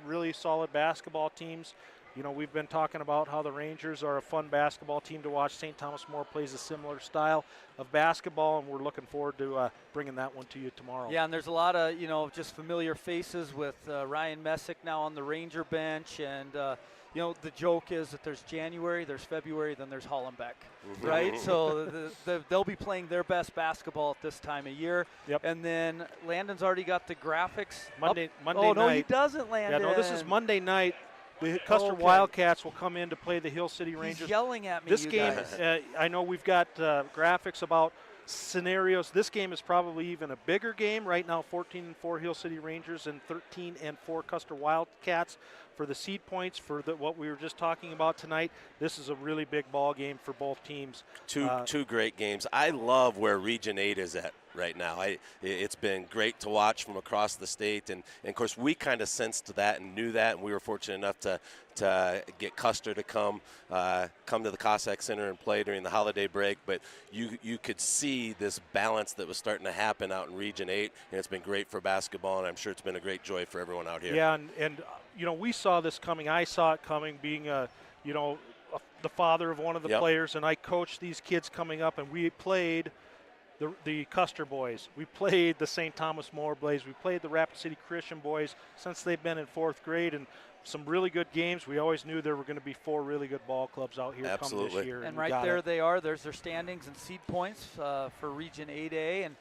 really solid basketball teams. You know, we've been talking about how the Rangers are a fun basketball team to watch. St. Thomas More plays a similar style of basketball, and we're looking forward to bringing that one to you tomorrow. Yeah, and there's a lot of, just familiar faces with Ryan Messick now on the Ranger bench. And, the joke is that there's January, there's February, then there's Hollenbeck, right? So they'll be playing their best basketball at this time of year. Yep. And then Landon's already got the graphics. Monday Oh, night. no, he doesn't, Landon. Yeah, no, this is Monday night. The Custer Wildcats will come in to play the Hill City Rangers. He's yelling at me, This you game, guys. I know we've got graphics about scenarios. This game is probably even a bigger game. Right now, 14-4 Hill City Rangers and 13-4 Custer Wildcats for the seed points for what we were just talking about tonight. This is a really big ball game for both teams. Two great games. I love where Region 8 is at right now. It's been great to watch from across the state, and of course we kind of sensed that and knew that, and we were fortunate enough to get Custer to come to the Cossack Center and play during the holiday break. But you could see this balance that was starting to happen out in Region 8, and it's been great for basketball, and I'm sure it's been a great joy for everyone out here. Yeah, and we saw this coming. I saw it coming, being the father of one of the players, and I coached these kids coming up, and we played the Custer boys. We played the St. Thomas More Blaze. We played the Rapid City Christian boys since they've been in 4th grade, and some really good games. We always knew there were going to be 4 really good ball clubs out here come this year. And right there they are. There's their standings and seed points for Region 8A, and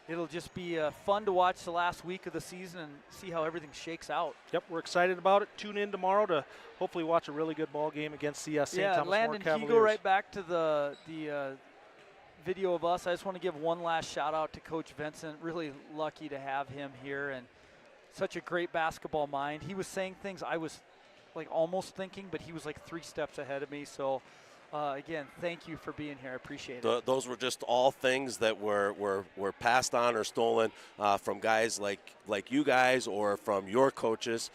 it'll just be fun to watch the last week of the season and see how everything shakes out. Yep, we're excited about it. Tune in tomorrow to hopefully watch a really good ball game against the St. Thomas More Landon, Cavaliers. can you go right back to the video of us? I just want to give one last shout out to Coach Vincent. Really lucky to have him here, and such a great basketball mind. He was saying things I was like almost thinking, but he was like 3 steps ahead of me. So again, thank you for being here. I appreciate it. Those were just all things that were passed on or stolen from guys like you guys or from your coaches.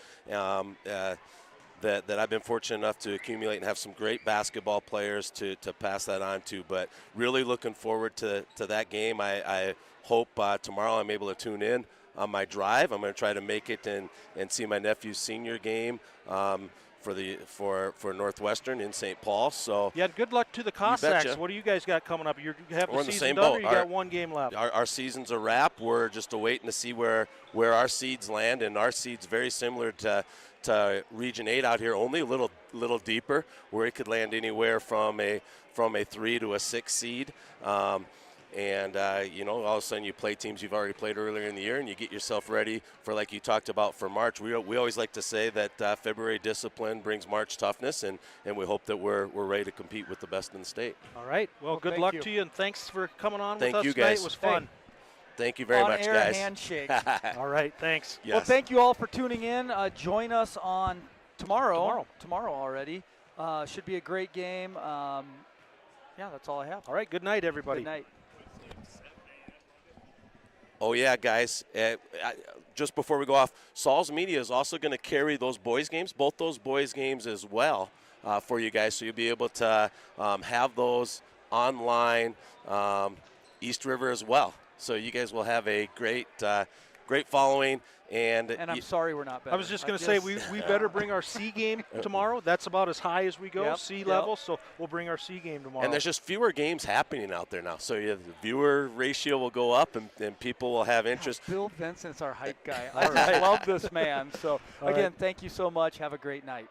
That I've been fortunate enough to accumulate and have some great basketball players to pass that on to. But really looking forward to that game. I hope tomorrow I'm able to tune in on my drive. I'm going to try to make it and see my nephew's senior game for Northwestern in St. Paul. So yeah, good luck to the Cossacks. What do you guys got coming up? You have we're the in season the same done, boat. or you got one game left? Our season's a wrap. We're just waiting to see where our seeds land, and our seed's very similar to Region 8 out here, only a little deeper, where it could land anywhere from a 3 to a 6 seed. All of a sudden you play teams you've already played earlier in the year, and you get yourself ready for, like you talked about, for March. We always like to say that February discipline brings March toughness, and we hope that we're ready to compete with the best in the state. All right. Well, good luck to you, and thanks for coming on with us you tonight. Guys. It was fun. Thank you very much, On-air guys. handshake. All right, thanks. Yes. Well, thank you all for tuning in. Join us on tomorrow already. Should be a great game. That's all I have. All right, good night, everybody. Good night. Oh, yeah, guys. Just before we go off, Saul's Media is also going to carry those boys' games, both those boys' games as well for you guys. So you'll be able to have those online, East River as well. So you guys will have a great following. And I'm sorry we're not better. I was just going to say, we better bring our C game tomorrow. That's about as high as we go, C level. So we'll bring our C game tomorrow. And there's just fewer games happening out there now. So the viewer ratio will go up, and people will have interest. Bill Vincent's our hype guy. I love this man. So, again, thank you so much. Have a great night.